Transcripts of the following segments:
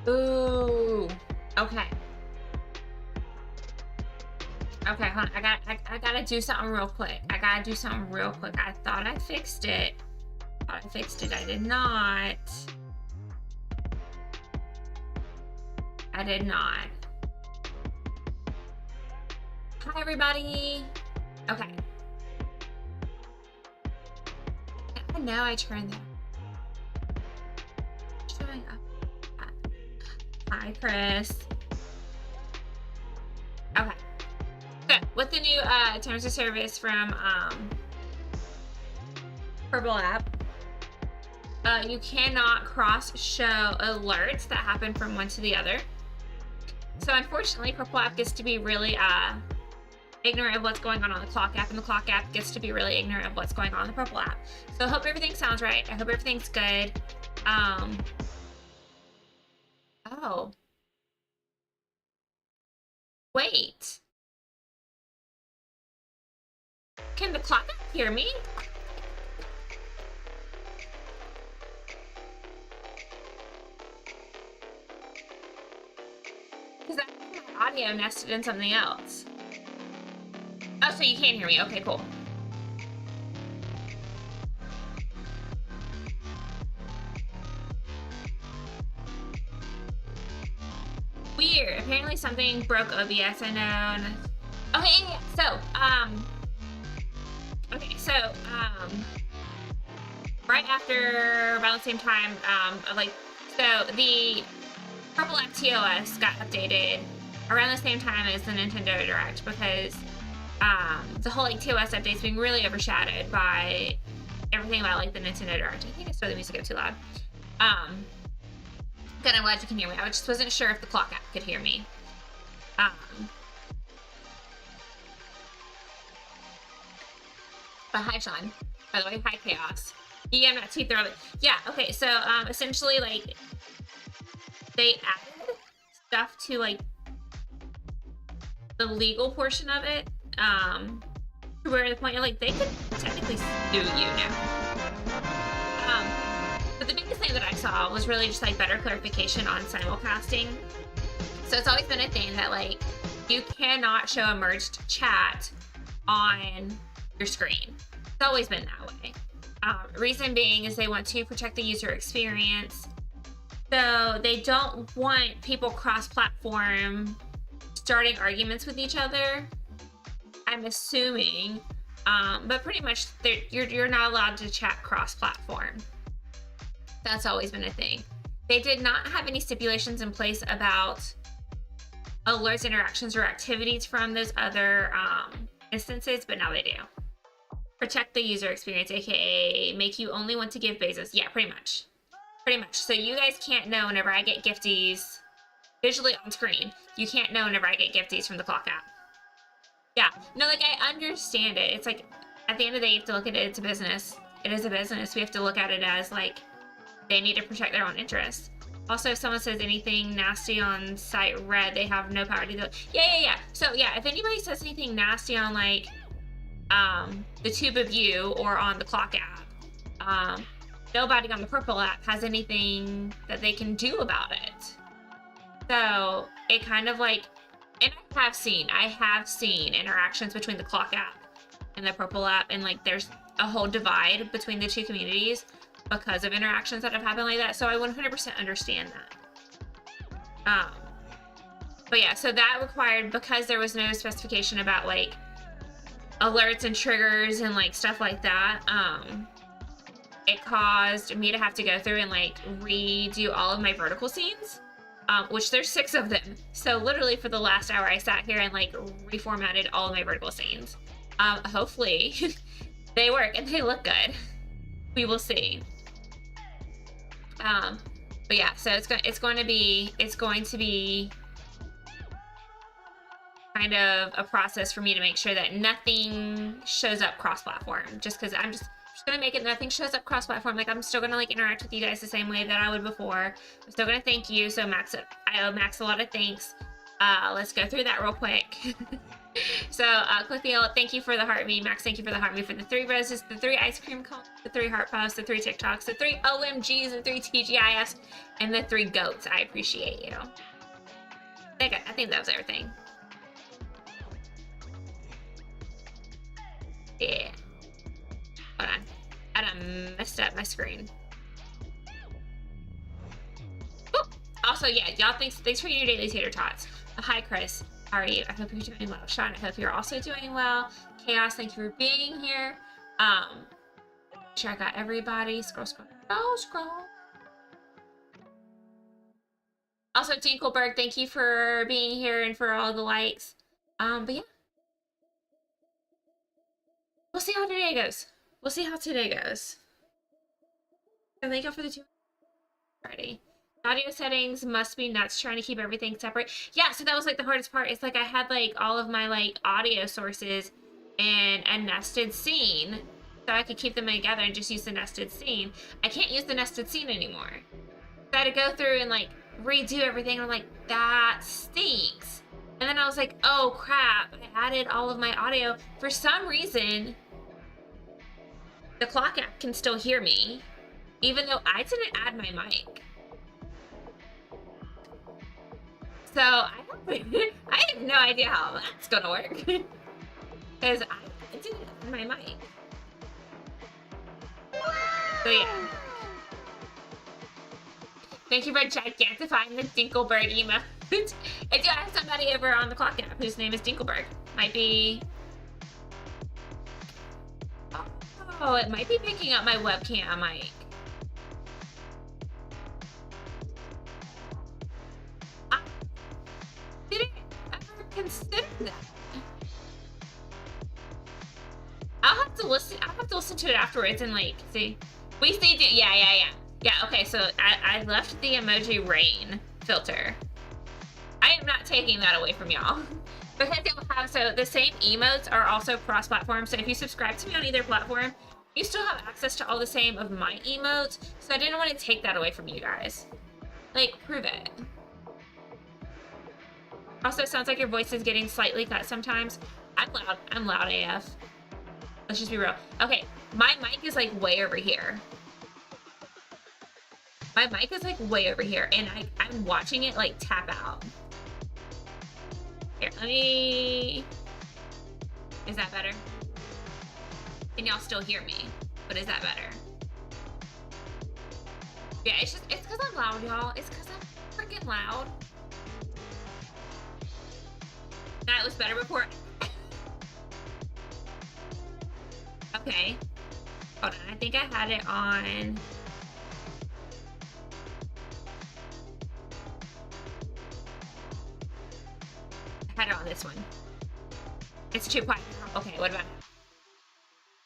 Ooh. Okay. Okay, hold on. I gotta do something real quick. I thought I fixed it. I did not. I did not. Hi, everybody. Okay. I know I turned that. Showing up. Hi, Chris. Okay. So, with the new terms of service from Purple app, you cannot cross-show alerts that happen from one to the other. So, unfortunately, Purple app gets to be really ignorant of what's going on the Clock app, and the Clock app gets to be really ignorant of what's going on in the Purple app. So I hope everything sounds right. I hope everything's good. Oh. Wait. Can the Clock app hear me? Because I have my audio nested in something else. Oh, so you can't hear me. Okay, cool. Weird. Apparently something broke OBS, I know. Okay, yeah. So, right after, around the same time, so the Purple app TOS got updated around the same time as the Nintendo Direct, because the whole TOS update's being really overshadowed by everything about the Nintendo Direct. I think I started the music up too loud. Good, I'm glad you can hear me. I just wasn't sure if the Clock app could hear me. But hi, Sean. By the way, hi, Chaos. Yeah, I'm not too thorough. Yeah, okay, so essentially, they added stuff to the legal portion of it, to where the point they could technically sue you now. But the biggest thing that I saw was really just better clarification on simulcasting. So it's always been a thing that you cannot show a merged chat on your screen. It's always been that way. Reason being is they want to protect the user experience. So they don't want people cross-platform starting arguments with each other, I'm assuming. But pretty much you're not allowed to chat cross-platform. That's always been a thing. They did not have any stipulations in place about alerts, interactions, or activities from those other instances, but now they do. Protect the user experience, aka make you only want to give bezos. Yeah, pretty much. Pretty much. So you guys can't know whenever I get gifties visually on screen. You can't know whenever I get gifties from the Clock app. Yeah. No, I understand it. It's at the end of the day, you have to look at it. It's a business. It is a business. We have to look at it as they need to protect their own interests. Also, if someone says anything nasty on site red, they have no power to do it. Yeah. So yeah, if anybody says anything nasty on the Tube of You or on the Clock app, nobody on the Purple app has anything that they can do about it. So it kind of and I have seen interactions between the Clock app and the Purple app, and there's a whole divide between the two communities because of interactions that have happened like that. So I 100% understand that. But yeah, so that required, because there was no specification about alerts and triggers and stuff like that, it caused me to have to go through and redo all of my vertical scenes, which there's 6 of them. So literally for the last hour I sat here and reformatted all of my vertical scenes. Hopefully they work and they look good. We will see. But yeah, so it's going to be kind of a process for me to make sure that nothing shows up cross-platform, just because I'm just gonna make it nothing shows up cross-platform. I'm still gonna interact with you guys the same way that I would before. I'm still gonna thank you. So Max, I owe Max a lot of thanks. Let's go through that real quick. So, Clithio, thank you for the heart me. Max, thank you for the heart me for the 3 roses, the 3 ice cream cones, the 3 heart puffs, the 3 TikToks, the 3 OMGs, the 3 TGIFs, and the 3 goats. I appreciate you. I think that was everything. Yeah. Hold on. I done messed up my screen. Oh, also, yeah, y'all thanks for your daily tater tots. Hi, Chris. How are you? I hope you're doing well. Sean, I hope you're also doing well. Chaos, thank you for being here. Sure I got everybody. Scroll. Also, Dinkelberg, thank you for being here and for all the likes. But yeah. We'll see how today goes. And thank you for the 2 Friday. Audio settings must be nuts trying to keep everything separate. Yeah, so that was like the hardest part. It's like I had like all of my like audio sources in a nested scene so I could keep them together and just use the nested scene. I can't use the nested scene anymore. So I had to go through and like redo everything. I'm like, that stinks. And then I was like, oh crap, I added all of my audio. For some reason, the clock app can still hear me, even though I didn't add my mic. So I have no idea how that's gonna work. Because I didn't add my mic. So yeah. Thank you for gigantifying the Dinkelberg emote. I do have somebody over on the clock app whose name is Dinkelberg. Might be... Oh, it might be picking up my webcam mic. I didn't ever consider that. I'll have to listen to it afterwards and like see. We see, yeah. Okay, so I left the emoji rain filter. I am not taking that away from y'all. Because you'll have, so the same emotes are also cross-platform. So if you subscribe to me on either platform, you still have access to all the same of my emotes. So I didn't want to take that away from you guys. Like, prove it. Also, it sounds like your voice is getting slightly cut sometimes. I'm loud AF. Let's just be real. Okay, my mic is like way over here. My mic is like way over here, and I'm watching it like tap out. Here, let me... Is that better? Can y'all still hear me? But is that better? Yeah, it's because I'm loud, y'all. It's because I'm freaking loud. That was better before. Okay. Hold on, I think I had it on... I had it on this one. It's too quiet now. Okay, what about now?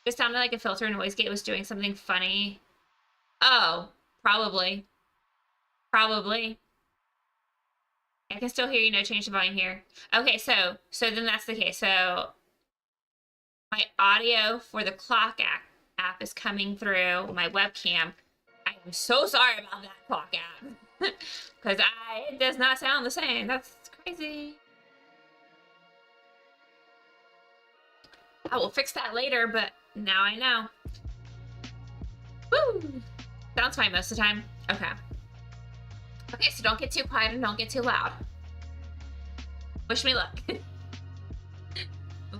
It sounded like a filter noise gate was doing something funny. Oh, probably. Probably. I can still hear you, no change the volume here. Okay, so then that's the case. So my audio for the clock app is coming through my webcam. I am so sorry about that clock app. Because it does not sound the same. That's crazy. I will fix that later, but now I know. Woo! Sounds fine most of the time. Okay. Okay, so don't get too quiet and don't get too loud. Wish me luck.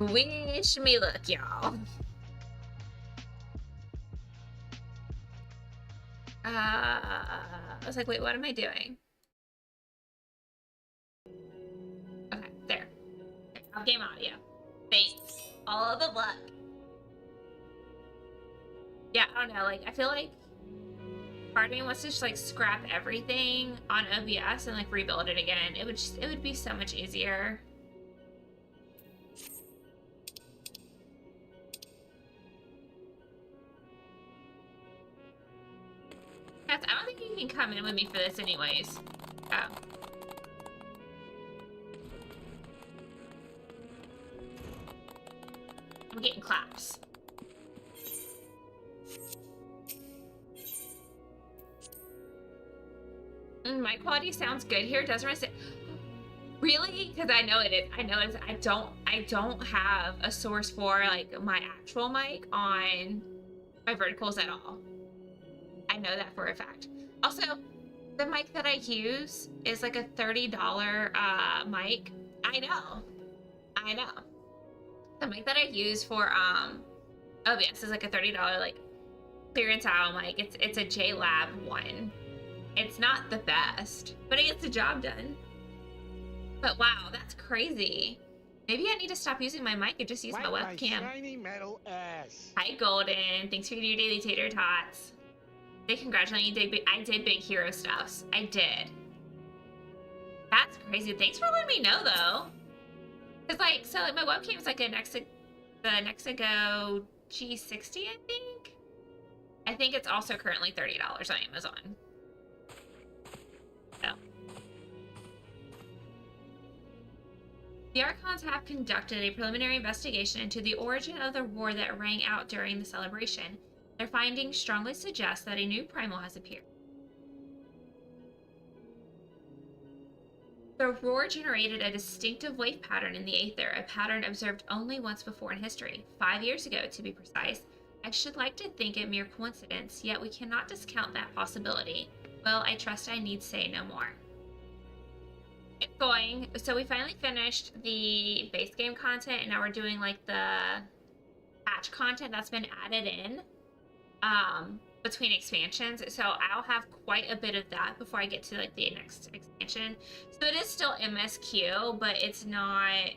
Wish me luck, y'all. I was like, wait, what am I doing? Okay, there. Game audio. Thanks. All the luck. Yeah, I don't know, like, I feel like part of me wants to just, like, scrap everything on OBS and, like, rebuild it again. It would be so much easier. I don't think you can come in with me for this anyways. Oh. I'm getting claps. My quality sounds good here, doesn't it? Really? Because I know it is. I know it's. I don't have a source for like my actual mic on my verticals at all. I know that for a fact. Also, the mic that I use is like a $30 mic. I know. The mic that I use for OBS is like a $30 like clearance aisle mic. It's a JLab one. It's not the best, but it gets the job done. But wow, that's crazy. Maybe I need to stop using my mic and just use my webcam. Shiny metal ass. Hi Golden, thanks for your daily tater tots. They congratulate you. I did big hero stuffs. I did. That's crazy. Thanks for letting me know though. Cause like, so like my webcam is like the Nexigo G60, I think. I think it's also currently $30 on Amazon. So. The Archons have conducted a preliminary investigation into the origin of the roar that rang out during the celebration. Their findings strongly suggest that a new primal has appeared. The roar generated a distinctive wave pattern in the aether, a pattern observed only once before in history, 5 years ago to be precise. I should like to think it mere coincidence, yet we cannot discount that possibility. Well, I trust I need say no more. It's going. So we finally finished the base game content, and now we're doing like the patch content that's been added in between expansions. So I'll have quite a bit of that before I get to like the next expansion. So it is still MSQ, but it's not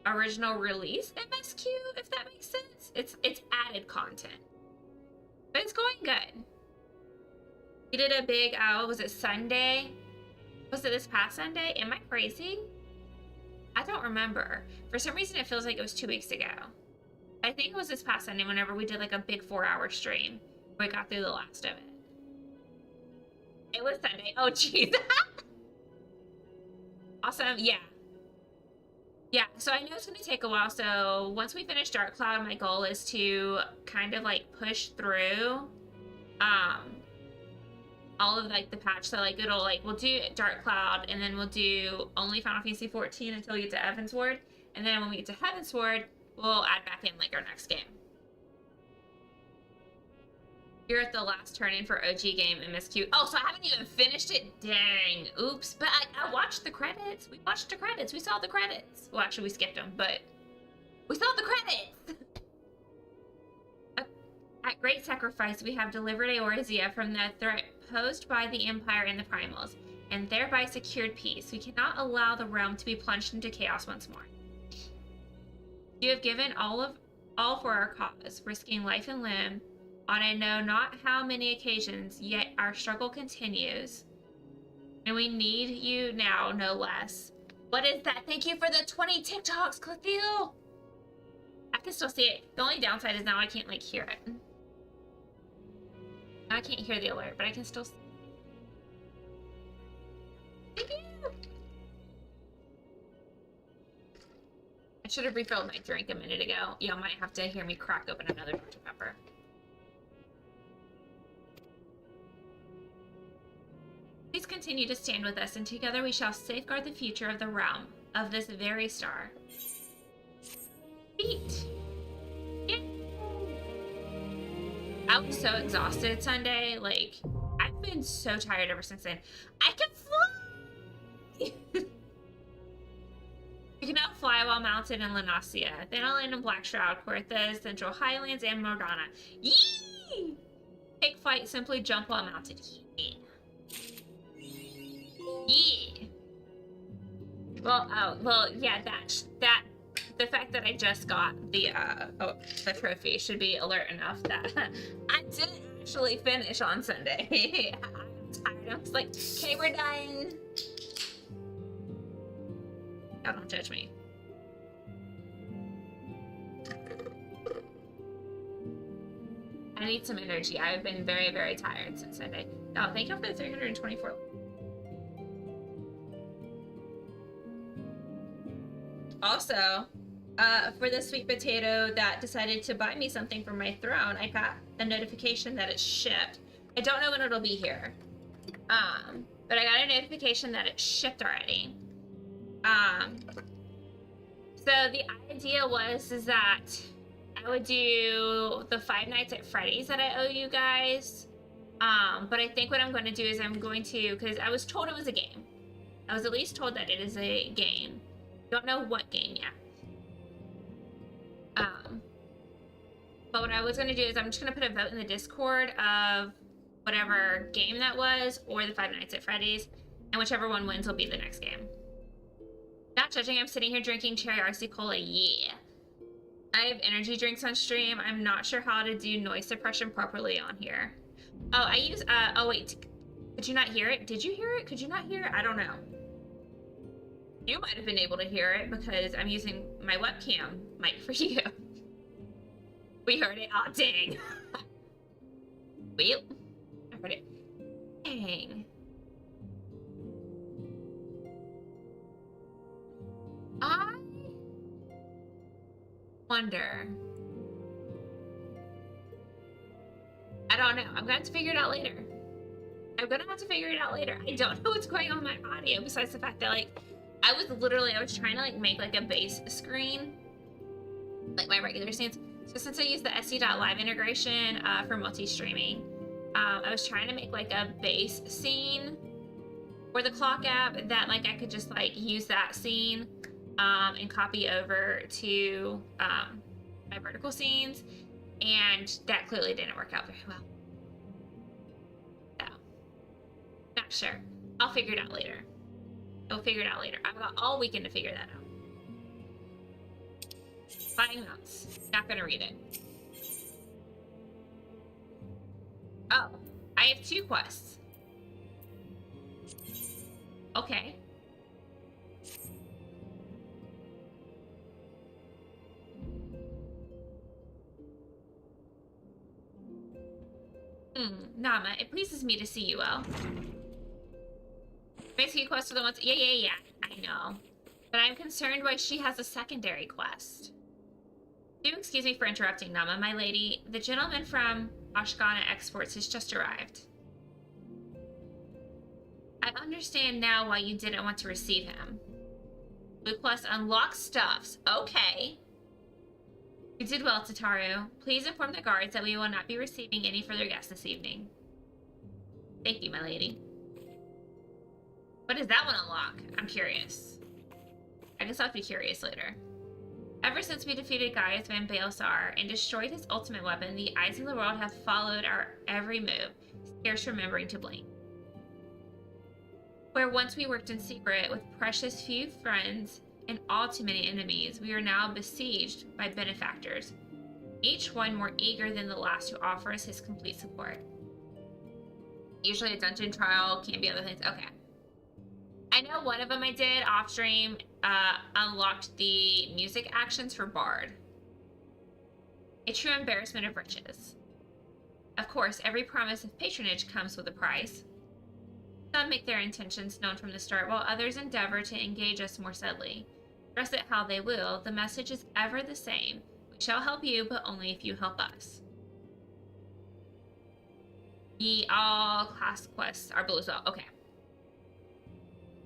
original release MSQ, if that makes sense. It's added content, but it's going good. We did a big was it Sunday? Was it this past Sunday? Am I crazy? I don't remember. For some reason, it feels like it was 2 weeks ago. I think it was this past Sunday whenever we did like a big 4-hour stream where we got through the last of it. It was Sunday. Oh, jeez. Awesome. Yeah. Yeah, so I know it's going to take a while. So once we finish Dark Cloud, my goal is to kind of like push through all of like the patch. So like it'll like, we'll do Dark Cloud and then we'll do only Final Fantasy 14 until we get to Heavensward. And then when we get to Heavensward, we'll add back in like our next game. You're at the last turn-in for OG game MSQ. Oh, so I haven't even finished it? Dang, oops. But I watched the credits. We watched the credits. We saw the credits. Well, actually we skipped them, but we saw the credits. At great sacrifice, we have delivered Eorzea from the threat posed by the Empire and the Primals, and thereby secured peace. We cannot allow the realm to be plunged into chaos once more. You have given all for our cause, risking life and limb on I know not how many occasions, yet our struggle continues. And we need you now, no less. What is that? Thank you for the 20 TikToks, Clothiel! I can still see it. The only downside is now I can't, like, hear it. Now I can't hear the alert, but I can still see it. Thank you! I should have refilled my drink a minute ago. Y'all might have to hear me crack open another Dr. Pepper. Please continue to stand with us, and together we shall safeguard the future of the realm, of this very star. Feet. Yeah. I was so exhausted Sunday. Like, I've been so tired ever since then. I can fly! You can now fly while mounted in Lanasia. Then I'll land in Blackshroud, Cortez, Central Highlands, and Morgana. Yee! Take flight, simply jump while mounted. Yeah. Yeah. Well, yeah, that the fact that I just got the trophy should be alert enough that I didn't actually finish on Sunday. I'm tired. I was like, okay, we're done. Y'all don't judge me. I need some energy. I've been very, very tired since Sunday. Oh, thank you for the 324. Also, for the sweet potato that decided to buy me something for my throne, I got a notification that it's shipped. I don't know when it'll be here. but I got a notification that it shipped already. So the idea is that I would do the 5 Nights at Freddy's that I owe you guys. But I think what I'm going to do is I'm going to, because I was told it was a game. I was at least told that it is a game. Don't know what game yet. But what I was going to do is I'm just going to put a vote in the Discord of whatever game that was, or the 5 Nights at Freddy's, and whichever one wins will be the next game. Not judging, I'm sitting here drinking cherry RC Cola, yeah. I have energy drinks on stream. I'm not sure how to do noise suppression properly on here. Oh, I use, oh wait, could you not hear it? Did you hear it? Could you not hear it? I don't know. You might have been able to hear it because I'm using my webcam mic for you. We heard it. Oh, dang. Wait. I heard it. Dang. I wonder. I don't know. I'm going to have to figure it out later. I don't know what's going on with my audio besides the fact that, like, I was trying to, like, make, like, a base screen. Like, my regular scenes. So since I use the SD.Live integration for multi-streaming, I was trying to make like a base scene for the clock app that like I could just like use that scene and copy over to my vertical scenes, and that clearly didn't work out very well. So, not sure. I'll figure it out later. I've got all weekend to figure that out. Buying notes. Not gonna read it. Oh, I have 2 quests. Okay. Nama, it pleases me to see you well. Basically, quest for the ones. Yeah. I know. But I'm concerned why she has a secondary quest. Do excuse me for interrupting, Nama, my lady. The gentleman from Ashkana Exports has just arrived. I understand now why you didn't want to receive him. Blue Plus unlock stuffs. Okay. You did well, Tataru. Please inform the guards that we will not be receiving any further guests this evening. Thank you, my lady. What does that one unlock? I'm curious. I guess I'll have to be curious later. Ever since we defeated Gaius Van Baelsar and destroyed his ultimate weapon, the eyes of the world have followed our every move, scarce remembering to blink. Where once we worked in secret with precious few friends and all too many enemies, we are now besieged by benefactors, each one more eager than the last to offer us his complete support. Usually a dungeon trial, can't be other things. Okay. I know one of them I did off stream unlocked the music actions for Bard. A true embarrassment of riches. Of course, every promise of patronage comes with a price. Some make their intentions known from the start, while others endeavor to engage us more subtly. Dress it how they will, the message is ever the same. We shall help you, but only if you help us. Ye all class quests are blue as well. Okay.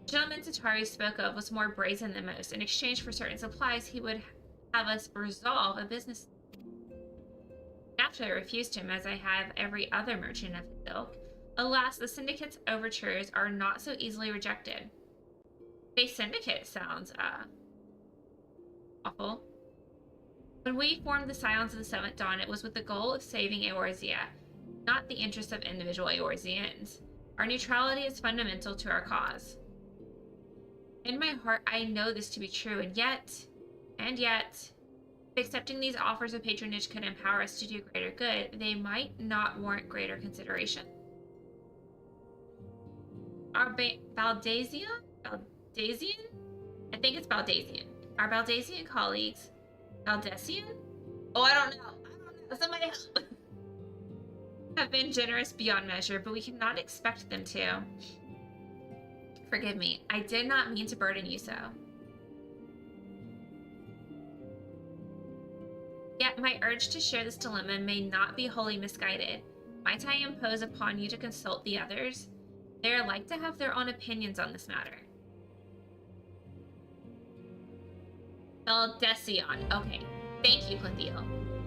The gentleman Tataru spoke of was more brazen than most. In exchange for certain supplies, he would have us resolve a business. Naturally, I refused him, as I have every other merchant of his ilk. Alas, the syndicate's overtures are not so easily rejected. A syndicate sounds, awful. When we formed the Scions of the Seventh Dawn, it was with the goal of saving Eorzea, not the interests of individual Eorzeans. Our neutrality is fundamental to our cause. In my heart, I know this to be true, and yet, if accepting these offers of patronage could empower us to do greater good, they might not warrant greater consideration. Our Baldasian? I think it's Baldasian. Our Baldasian colleagues, Baldesian? Oh, I don't know. Somebody help. Have been generous beyond measure, but we cannot expect them to. Forgive me. I did not mean to burden you so. Yet my urge to share this dilemma may not be wholly misguided. Might I impose upon you to consult the others? They are like to have their own opinions on this matter. Eldesion. Okay. Thank you, Clethio.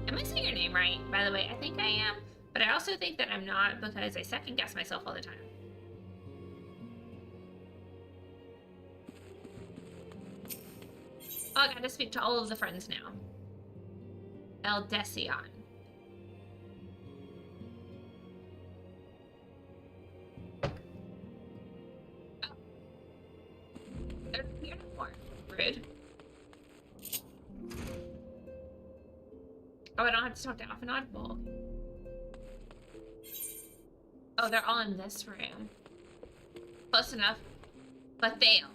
Am I saying your name right? By the way, I think I am, but I also think that I'm not because I second guess myself all the time. Oh, I gotta speak to all of the friends now. Eldesion. Oh. They're here no more. Rude. Oh, I don't have to talk to Alpha Audible. Oh, they're all in this room. Close enough. Clethio.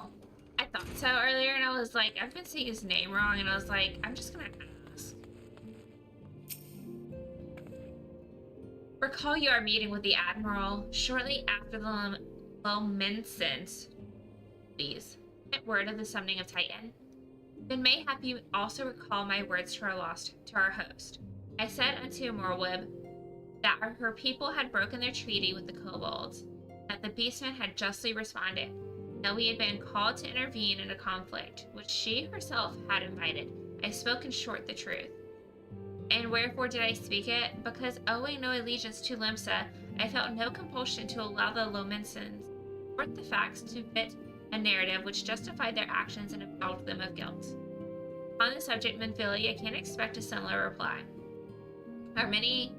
I thought so earlier, and I was like, I've been saying his name wrong, and I was like, I'm just gonna ask. Recall you are meeting with the Admiral shortly after the Lominsent. Please. Word of the summoning of Titan. Then mayhap you also recall my words to our host. I said unto Morwib that her people had broken their treaty with the kobolds, that the beastmen had justly responded, that we had been called to intervene in a conflict which she herself had invited. I spoke in short the truth. And wherefore did I speak it? Because owing no allegiance to Limsa, I felt no compulsion to allow the Lominsons to support the facts to fit a narrative which justified their actions and absolved them of guilt. On the subject, Menphilia can expect a similar reply. Our many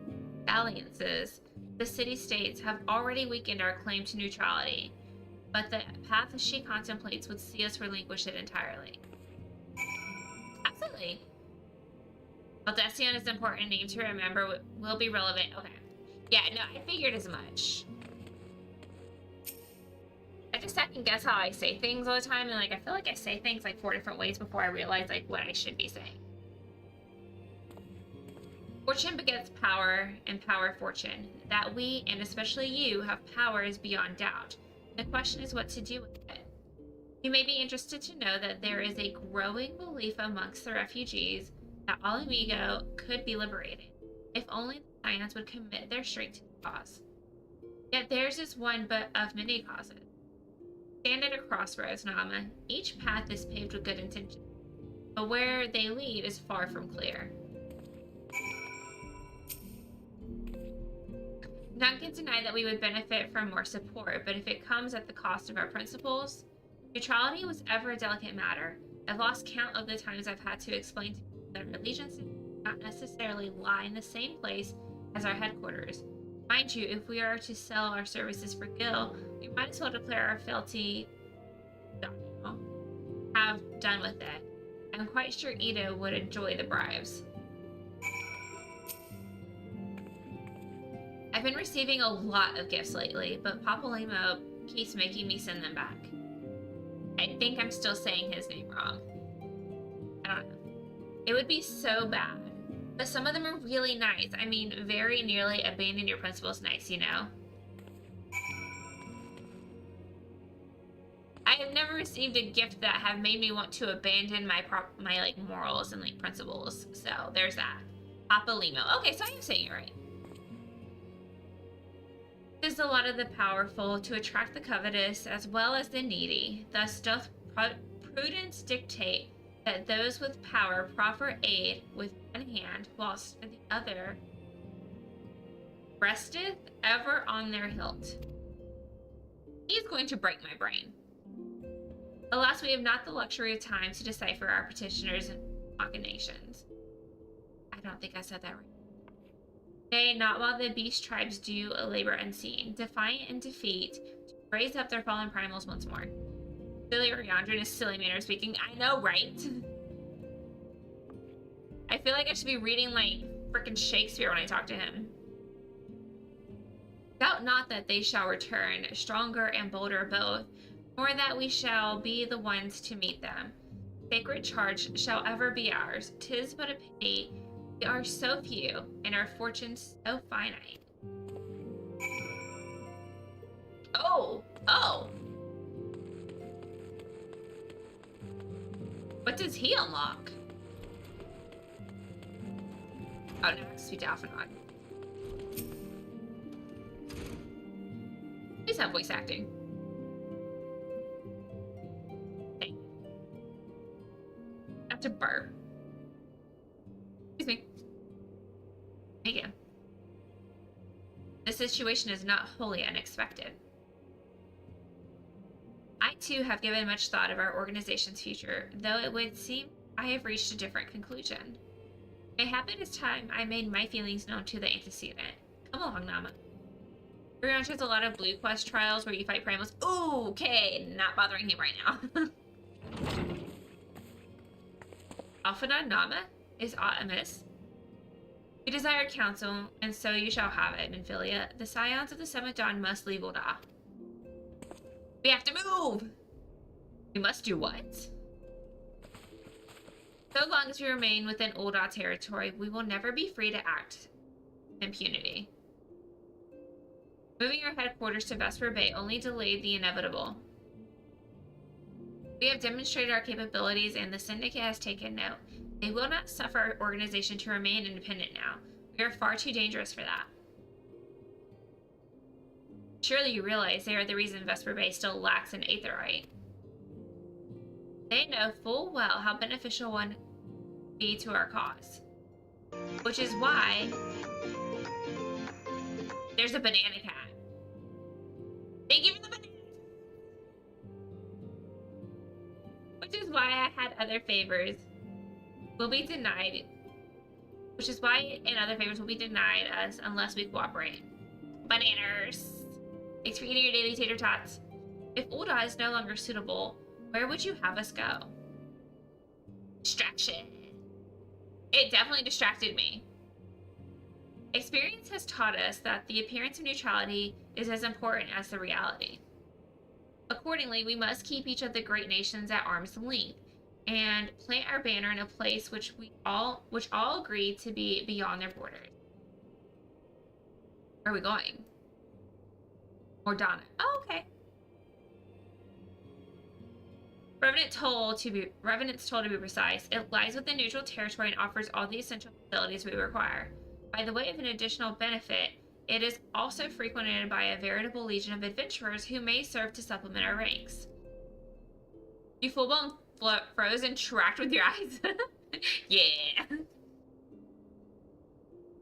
alliances, the city-states, have already weakened our claim to neutrality, but the path she contemplates would see us relinquish it entirely. Absolutely. Eldesion is an important name to remember, will be relevant. Okay. Yeah, no, I figured as much. I just second guess how I say things all the time, and like I feel like I say things like 4 different ways before I realize like what I should be saying. Fortune begets power, and power fortune. That we, and especially you, have power is beyond doubt. The question is what to do with it. You may be interested to know that there is a growing belief amongst the refugees that All Amigo could be liberated, if only the Scions would commit their strength to the cause. Yet theirs is one but of many causes. Stand at a crossroads, Nama. Each path is paved with good intentions, but where they lead is far from clear. None can deny that we would benefit from more support, but if it comes at the cost of our principles, neutrality was ever a delicate matter. I've lost count of the times I've had to explain to people that our allegiances do not necessarily lie in the same place as our headquarters. Mind you, if we are to sell our services for Gil, we might as well declare our fealty. Have done with it. I'm quite sure Ito would enjoy the bribes. I've been receiving a lot of gifts lately, but Papa Limo keeps making me send them back. I think I'm still saying his name wrong. I don't know. It would be so bad. But some of them are really nice. I mean, very nearly abandon your principles nice, you know? I have never received a gift that have made me want to abandon my like morals and like principles. So there's that. Papa Limo. Okay, so I am saying it right. It is a lot of the powerful to attract the covetous as well as the needy. Thus doth prudence dictate that those with power proffer aid with one hand, whilst the other resteth ever on their hilt. He is going to break my brain. Alas, we have not the luxury of time to decipher our petitioners' machinations. I don't think I said that right. Nay, not while the beast tribes do a labor unseen, defiant in defeat, to raise up their fallen primals once more. Silly Oriandrin is silly manner speaking. I know, right? I feel like I should be reading like frickin' Shakespeare when I talk to him. Doubt not that they shall return, stronger and bolder both, nor that we shall be the ones to meet them. Sacred charge shall ever be ours. 'Tis but a pity we are so few, and our fortunes so finite. Oh! What does he unlock? Oh, no, speak to Alphanod. Please have voice acting. Okay. I have to burp. Excuse me. Again. This situation is not wholly unexpected. I too have given much thought of our organization's future, though it would seem I have reached a different conclusion. Mayhap it is time I made my feelings known to the antecedent. Come along, Nama. Everyone has a lot of blue quest trials where you fight primals. Ooh, okay, not bothering him right now. Alphanod Nama is amiss. We desire counsel, and so you shall have it, Minfilia. The scions of the Seventh Dawn must leave Ul'dah. We have to move! We must do what? So long as we remain within Ul'dah territory, we will never be free to act with impunity. Moving our headquarters to Vesper Bay only delayed the inevitable. We have demonstrated our capabilities, and the Syndicate has taken note. They will not suffer our organization to remain independent now. We are far too dangerous for that. Surely you realize they are the reason Vesper Bay still lacks an aetherite. They know full well how beneficial one would be to our cause. Which is why there's a banana cat. Thank you for the banana! Which is why I had other favors will be denied. Which is why other favors will be denied us unless we cooperate. Bananas! Thanks for eating your daily tater tots. If Ul'dah is no longer suitable, where would you have us go? Distraction. It definitely distracted me. Experience has taught us that the appearance of neutrality is as important as the reality. Accordingly, we must keep each of the great nations at arm's length and plant our banner in a place which all agree to be beyond their borders. Where are we going? Mordana. Oh, okay. Revenant's told to be precise. It lies within neutral territory and offers all the essential facilities we require. By the way of an additional benefit, it is also frequented by a veritable legion of adventurers who may serve to supplement our ranks. You full-blown froze and tracked with your eyes? Yeah.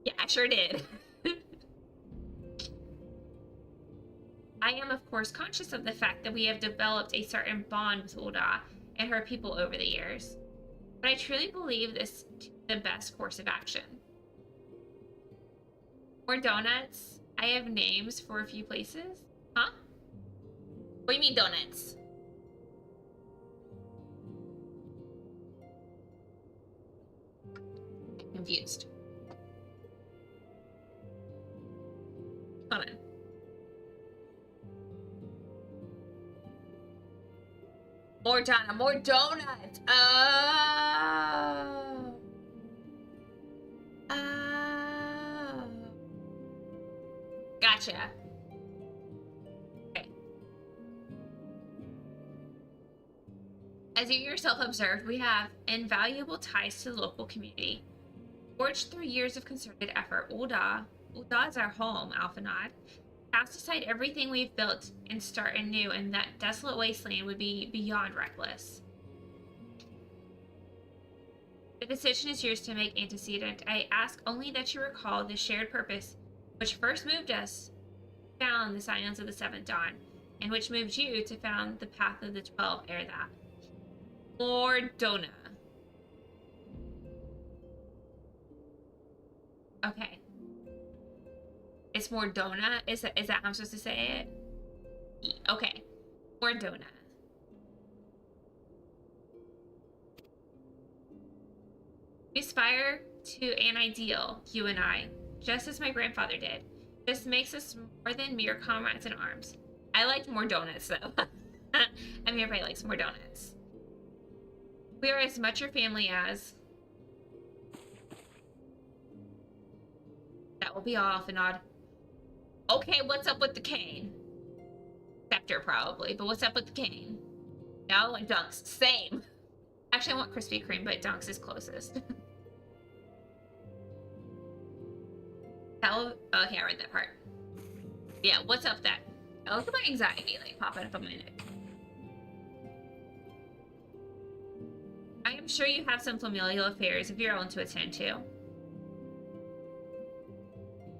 Yeah, I sure did. I am, of course, conscious of the fact that we have developed a certain bond with Ul'dah and her people over the years. But I truly believe this to be the best course of action. More donuts? I have names for a few places. Huh? What do you mean donuts? I'm confused. Hold on. More Donna, more donuts. Oh. Oh. Gotcha. Okay. As you yourself observed, we have invaluable ties to the local community. Forged through years of concerted effort, Ul'dah is our home, Alphanod. Cast aside everything we've built and start anew, and that desolate wasteland would be beyond reckless. The decision is yours to make, antecedent. I ask only that you recall the shared purpose which first moved us to found the Scions of the Seventh Dawn, and which moved you to found the Path of the 12 ere that. Mordona. Okay. It's Mordona? Is that how I'm supposed to say it? Okay. Mordona. We aspire to an ideal, you and I, just as my grandfather did. This makes us more than mere comrades in arms. I like more donuts, though. I'm here if I likes more donuts. We are as much your family as... That will be all, Alphanod. Okay, what's up with the cane? Scepter, probably, but what's up with the cane? No, and Dunks. Same. Actually, I want Krispy Kreme, but Dunks is closest. That will... Okay, I read that part. Yeah, what's up that? Oh, look at my anxiety, like, popping up on my neck. I am sure you have some familial affairs of your own to attend to.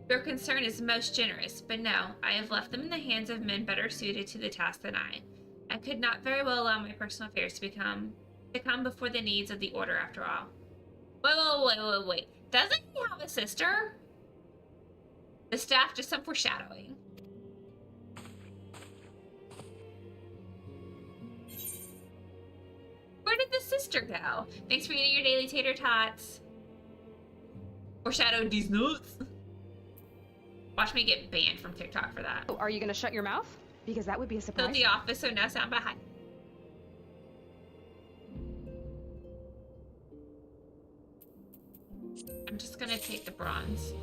Your concern is most generous, but no, I have left them in the hands of men better suited to the task than I. I could not very well allow my personal affairs to come before the needs of the order after all. Wait. Doesn't he have a sister? The staff, just some foreshadowing. Where did the sister go? Thanks for eating your daily tater tots. Foreshadowed these nuts. Watch me get banned from TikTok for that. Oh, are you gonna shut your mouth? Because that would be a surprise. Built the office, so no sound behind. I'm just gonna take the bronze.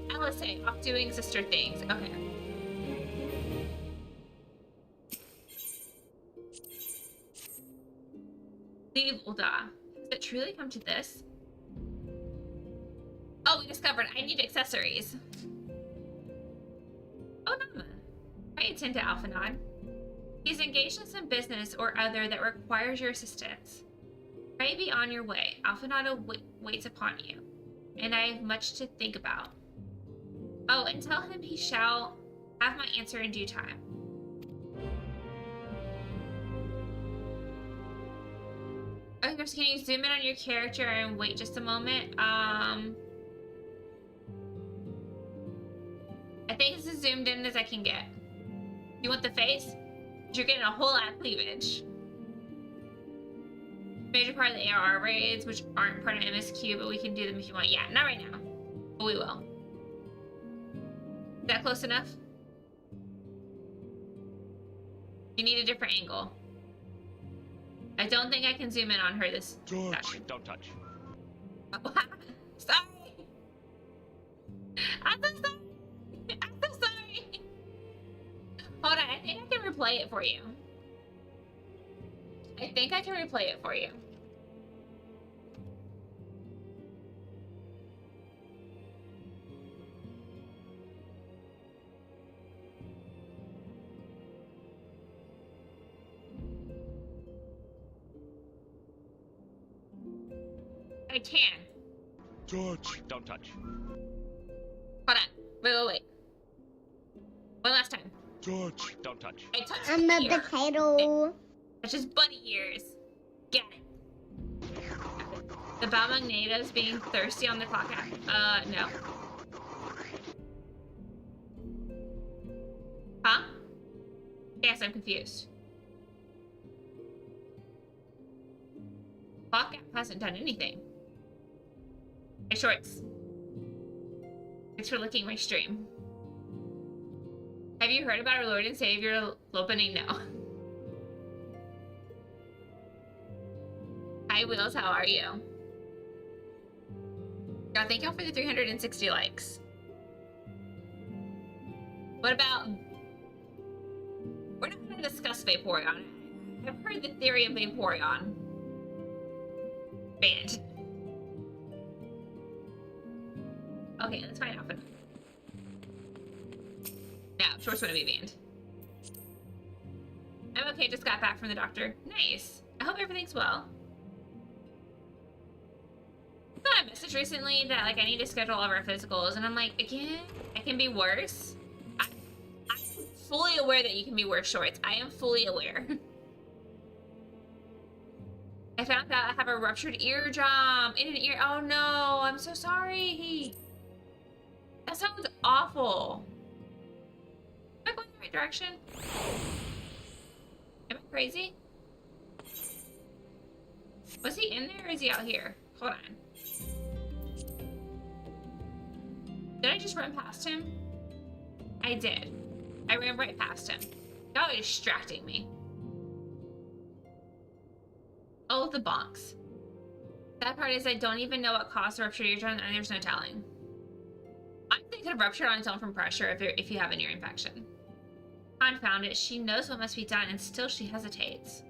LSA, off doing sister things. Okay. Leave Ulda. Has it truly come to this? Oh, we discovered I need accessories. Oh, no. Pay attention to Alphanod. He's engaged in some business or other that requires your assistance. Pray be on your way. Alphanado waits upon you, and I have much to think about. Oh, and tell him he shall have my answer in due time. Okay, can you zoom in on your character and wait just a moment? I think it's as zoomed in as I can get. You want the face? You're getting a whole lot of cleavage. Major part of the ARR raids, which aren't part of MSQ, but we can do them if you want. Yeah, not right now, but we will. Is that close enough? You need a different angle. I don't think I can zoom in on her this session. Don't touch. Sorry. I'm so sorry. I'm so sorry. Hold on, I think I can replay it for you. I think I can replay it for you. I can. Touch. Don't touch. Hold on. Wait. One last time. Touch. Don't touch. I touched I'm a ear. potato. That's just bunny ears. Get it. The Balmung natives being thirsty on the clock app. No. Huh? Yes, I'm confused. Clock app hasn't done anything. Hey, Shorts. Thanks for looking my stream. Have you heard about our Lord and Savior Lopening? No. Hi, Wheels. How are you? God, thank y'all for the 360 likes. What about... We're not going to discuss Vaporeon. I've heard the theory of Vaporeon. Banned. Okay, let's find out. No, Shorts wouldn't be banned. I'm okay, just got back from the doctor. Nice. I hope everything's well. I got a message recently that like I need to schedule all of our physicals, and I'm like, again, it can be worse. I'm fully aware that you can be worse, Shorts. I am fully aware. I found out I have a ruptured eardrum in an ear. Oh no, I'm so sorry. That sounds awful. Am I going the right direction? Am I crazy? Was he in there or is he out here? Hold on. Did I just run past him? I did. I ran right past him. Y'all are distracting me. Oh, the bonks. That part is I don't even know what caused the ruptured eardrum and there's no telling. I think it could have ruptured on its own from pressure if you have an ear infection. Confound it, she knows what must be done and still she hesitates.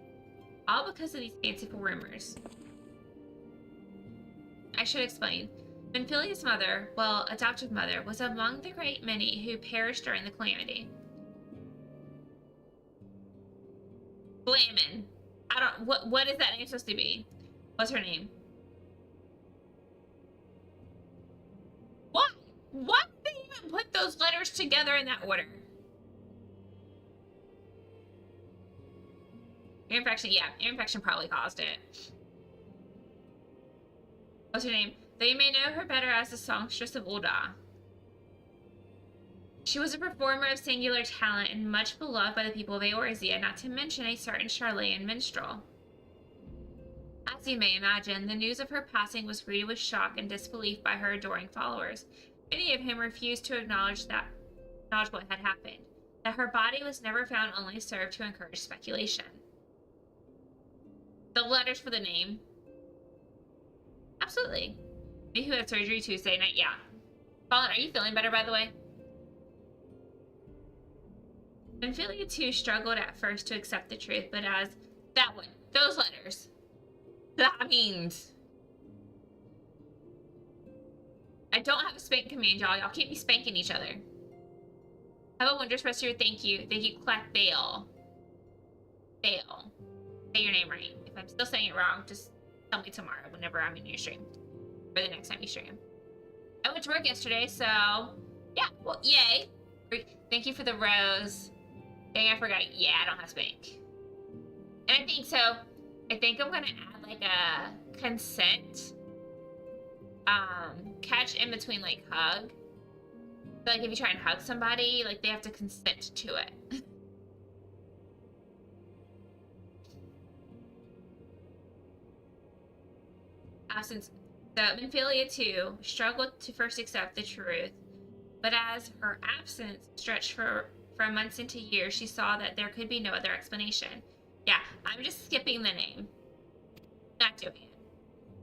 All because of these fanciful rumors. I should explain. Benphilia's mother, well, adoptive mother, was among the great many who perished during the calamity. Blammin'. I don't. What is that name supposed to be? What's her name? What? Why did they even put those letters together in that order? Ear infection. Yeah, ear infection probably caused it. What's her name? They may know her better as the songstress of Ulda. She was a performer of singular talent and much beloved by the people of Eorzea, not to mention a certain Charlayan minstrel. As you may imagine, the news of her passing was greeted with shock and disbelief by her adoring followers, many of whom refused to acknowledge what had happened. That her body was never found only served to encourage speculation. The letters for the name. Absolutely. Me who had surgery Tuesday night, yeah. Colin, are you feeling better, by the way? Ophelia too struggled at first to accept the truth, but as that one, those letters, that means I don't have a spank command, y'all. Y'all keep me spanking each other. Have a wondrous rest of your thank you. Thank you, Clack Bale. Bale. Say your name right. If I'm still saying it wrong, just tell me tomorrow whenever I'm in your stream. Or the next time you stream. I went to work yesterday, so yeah, well, yay. Thank you for the rose. Dang, I forgot. Yeah, I don't have spank. And I think so. I think I'm gonna add like a consent catch in between like hug. So, like if you try and hug somebody, like they have to consent to it. Since so Minfilia too struggled to first accept the truth, but as her absence stretched from months into years, she saw that there could be no other explanation. Yeah, I'm just skipping the name. Not doing it.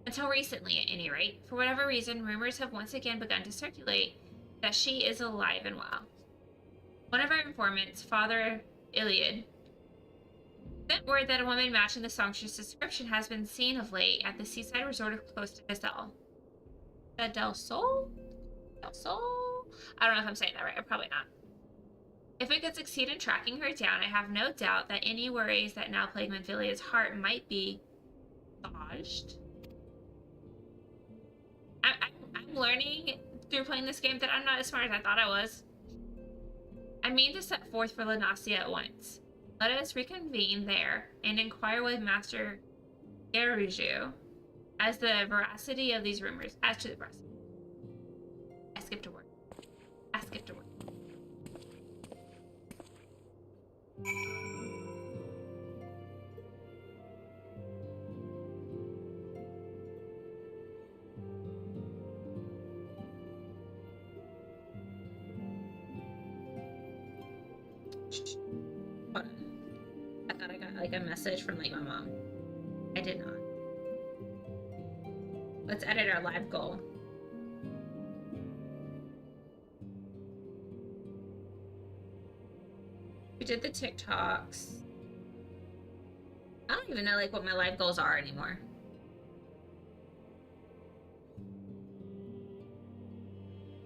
Until recently, at any rate. For whatever reason, rumors have once again begun to circulate that she is alive and well. One of our informants, Father Iliad, sent word that a woman matching the songstress description has been seen of late at the seaside resort of Close to Del. Del Sol? Del Sol? I don't know if I'm saying that right. I'm probably not. If we could succeed in tracking her down, I have no doubt that any worries that now plague Minfilia's heart might be dodged. I'm learning through playing this game that I'm not as smart as I thought I was. I mean to set forth for Lanasia at once. Let us reconvene there and inquire with Master Geruju as to the veracity of these rumors. I skipped a word. Hold on. I thought I got like a message from like my mom. I did not. Let's edit our live goal. We did the TikToks. I don't even know like what my live goals are anymore.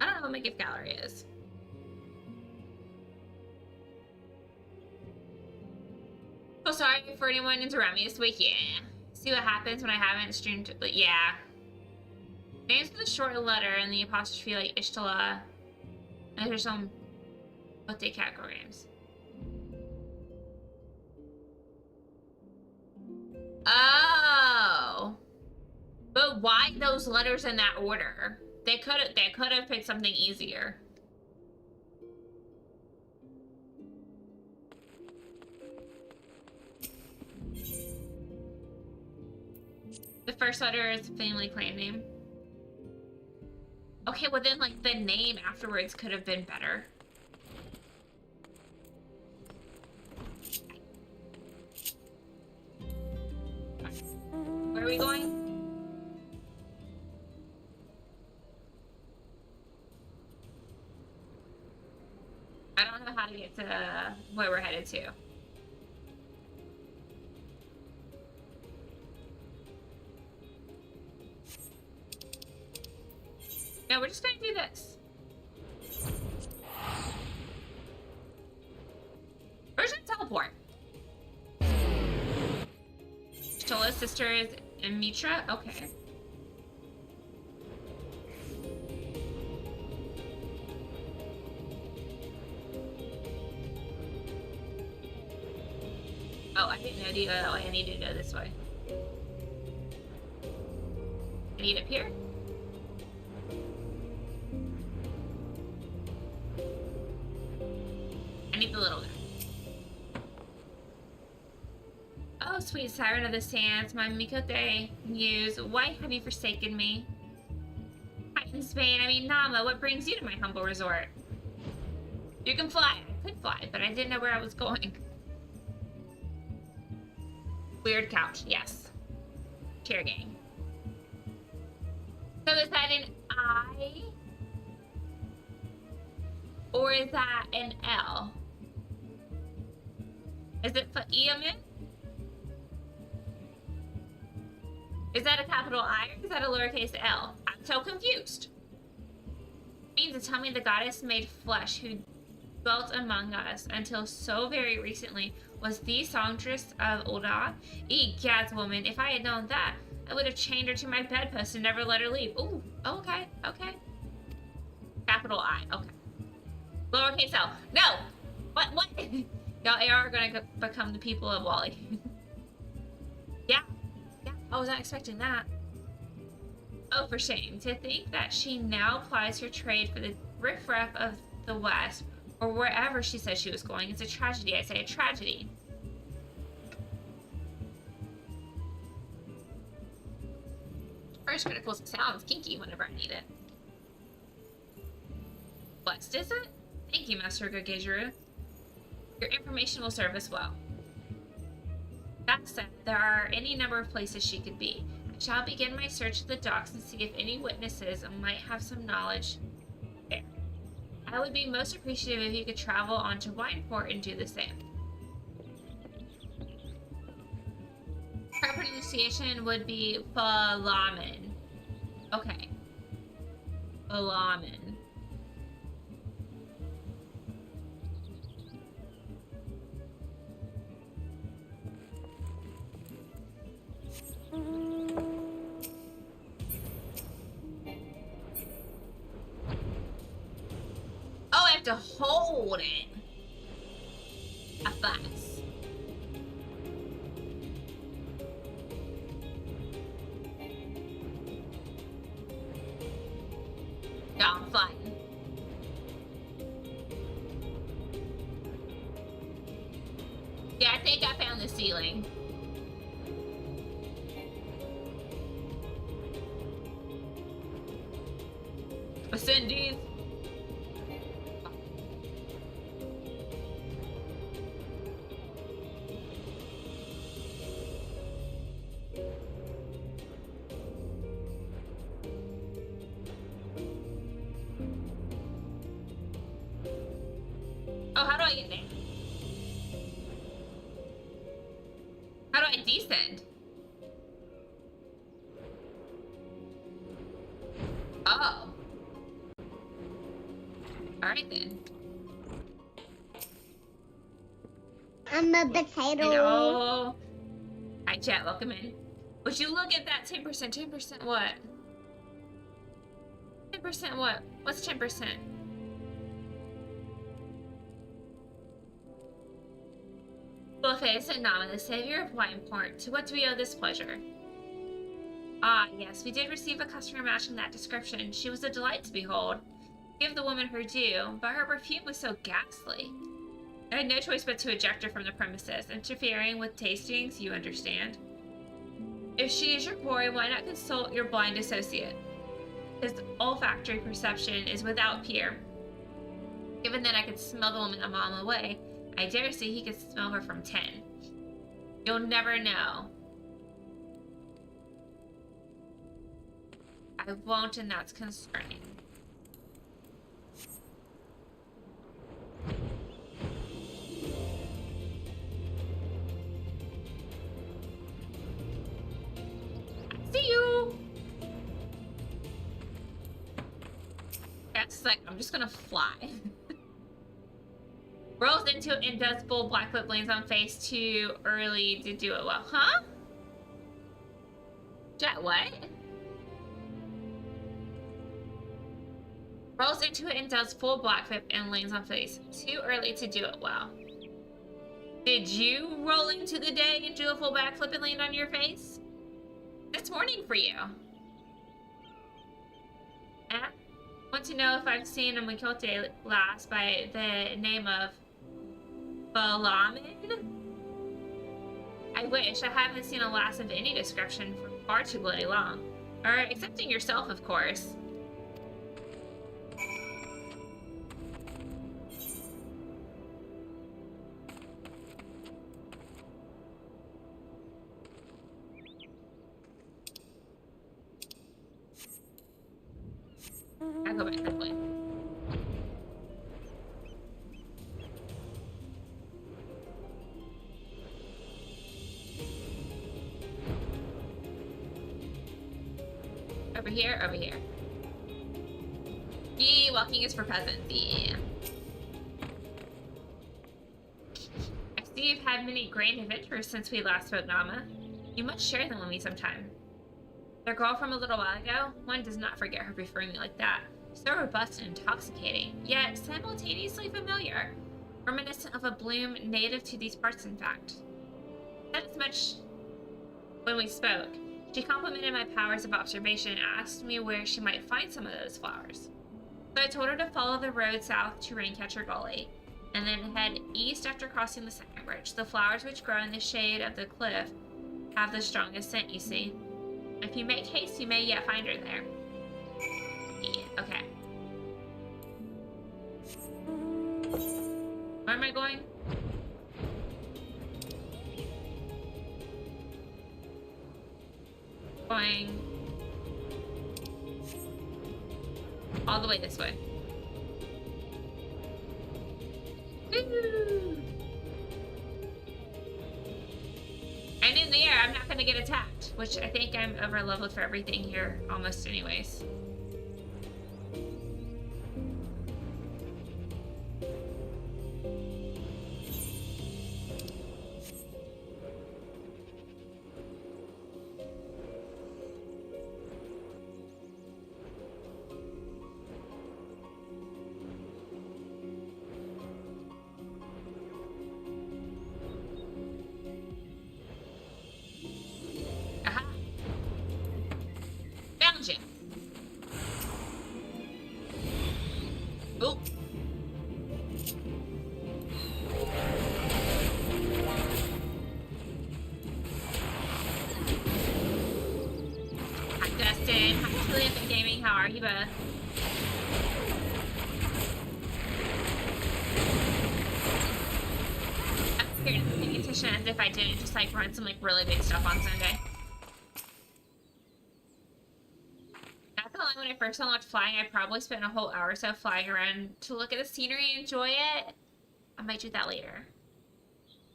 I don't know what my gift gallery is. Oh, sorry for anyone interrupting me this week. Yeah. See what happens when I haven't streamed. But yeah. Names with a short letter and the apostrophe like Ishtala. And there's some birthday categories. Oh. But why those letters in that order? They could have picked something easier. The first letter is family clan name. Okay, well then like the name afterwards could have been better. Where are we going? I don't know how to get to where we're headed to. No, we're just gonna do this. Where's that teleport? Bella's sister is Mitra? Okay. Oh, I didn't know to go that way. I need to go this way. I need up here? I need the little guy. Oh, sweet siren of the sands, my Mikote muse, why have you forsaken me? Titan's Bane, I mean, Nama, what brings you to my humble resort? You can fly. I could fly, but I didn't know where I was going. Weird couch, yes. Chair gang. So is that an I? Or is that an L? Is it for Eamon? Is that a capital I or is that a lowercase L? I'm so confused. It means to tell me the goddess made flesh who dwelt among us until so very recently was the songstress of Oda. Egads, woman, if I had known that, I would have chained her to my bedpost and never let her leave. Ooh, okay, okay. Capital I, okay. Lowercase L. No! What? Y'all AR are gonna become the people of Wally. Yeah. I was not expecting that. Oh, for shame. To think that she now plies her trade for the riffraff of the West, or wherever she said she was going. It's a tragedy. I say a tragedy. First critical sounds kinky whenever I need it. West, is it? Thank you, Master Gogejuru. Your information will serve us well. That said, there are any number of places she could be. I shall begin my search of the docks and see if any witnesses might have some knowledge there. I would be most appreciative if you could travel on to Wineport and do the same. Her pronunciation would be Falaman. Okay. Falaman. Oh, I have to hold it. A fuss. Yeah, fun. Yeah, I think I found the ceiling. Ascendies. Oh, how do I get there? How do I descend? Oh. Alright then. I'm a potato. Hello. Hi chat, welcome in. Would you look at that 10%? 10% what? 10% what? What's 10%? Blueface and Nama, the savior of Wineport. To what do we owe this pleasure? Ah, yes, we did receive a customer matching that description. She was a delight to behold. Give the woman her due, but her perfume was so ghastly. I had no choice but to eject her from the premises, interfering with tastings, you understand. If she is your quarry, why not consult your blind associate? His olfactory perception is without peer. Given that I could smell the woman a mile away, I dare say he could smell her from 10. You'll never know. I won't, and that's concerning. See you! That's like, I'm just gonna fly. Rolls into it and does full Blackfoot lands on face too early to do it well. Huh? Jet, what? Rolls into it and does full backflip and lands on face. Too early to do it well. Did you roll into the day and do a full backflip and land on your face? It's morning for you. Want to know if I've seen a Mikote lass by the name of Balamin? I wish. I haven't seen a lass of any description for far too bloody long. Or excepting yourself, of course. I'll go back that way. Over here, over here. Yee, walking is for peasants. Yeah. I see you've had many grand adventures since we last spoke, Nama. You must share them with me sometime. The girl from a little while ago? One does not forget her referring me like that. So robust and intoxicating, yet simultaneously familiar. Reminiscent of a bloom native to these parts, in fact. Said as much when we spoke. She complimented my powers of observation and asked me where she might find some of those flowers. So I told her to follow the road south to Raincatcher Gully, and then head east after crossing the second bridge. The flowers which grow in the shade of the cliff have the strongest scent, you see. If you make haste, you may yet find her there. Yeah, okay. Where am I going? Going all the way this way. Woo! And in the air, I'm not gonna get attacked, which I think I'm over leveled for everything here almost anyways. As if I didn't just like run some like really big stuff on Sunday. Not gonna lie, when I first unlocked flying, I probably spent a whole hour or so flying around to look at the scenery and enjoy it. I might do that later.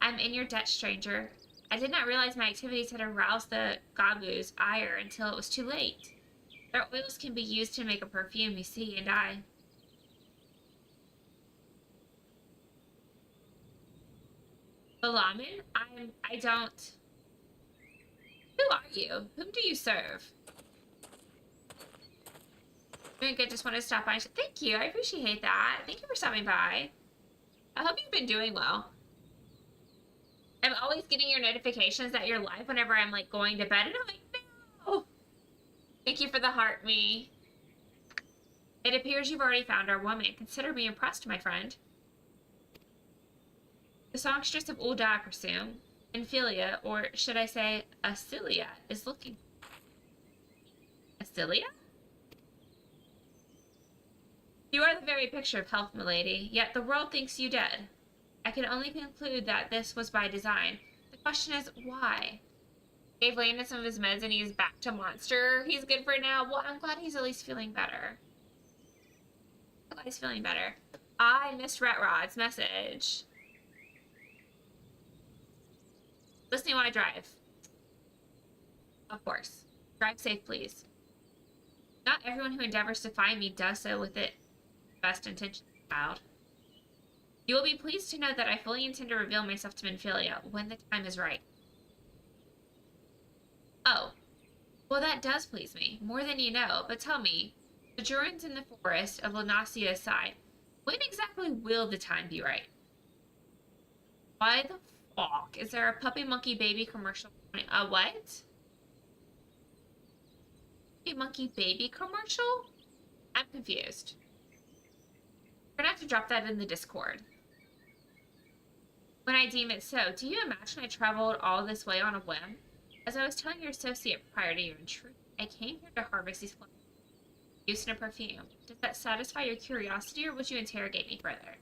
I'm in your debt, stranger. I did not realize my activities had aroused the Gabu's ire until it was too late. Their oils can be used to make a perfume, you see, and I Balamin? I don't... Who are you? Whom do you serve? Doing good, just want to stop by. Thank you, I appreciate that. Thank you for stopping by. I hope you've been doing well. I'm always getting your notifications that you're live whenever I'm like going to bed, and I'm like, no! Thank you for the heart, me. It appears you've already found our woman. Consider me impressed, my friend. The songstress of Ulda, I presume, Ophelia, or should I say Asilia, is looking. Asilia? You are the very picture of health, milady, yet the world thinks you dead. I can only conclude that this was by design. The question is, why? Gave Landon some of his meds and he's back to monster. He's good for now. Well, I'm glad he's at least feeling better. I'm glad he's feeling better. I missed Rat Rod's message. Listening while I drive. Of course. Drive safe, please. Not everyone who endeavors to find me does so with it best intentions, child. You will be pleased to know that I fully intend to reveal myself to Ophelia when the time is right. Oh. Well, that does please me, more than you know. But tell me, sojourns in the forest of Lanasia aside, when exactly will the time be right? Why the fuck? Is there a puppy monkey baby commercial? What? Puppy monkey baby commercial? I'm confused. We're gonna have to drop that in the Discord. When I deem it so, do you imagine I traveled all this way on a whim? As I was telling your associate prior to you, in truth, I came here to harvest these flowers. Use in a perfume. Does that satisfy your curiosity, or would you interrogate me further?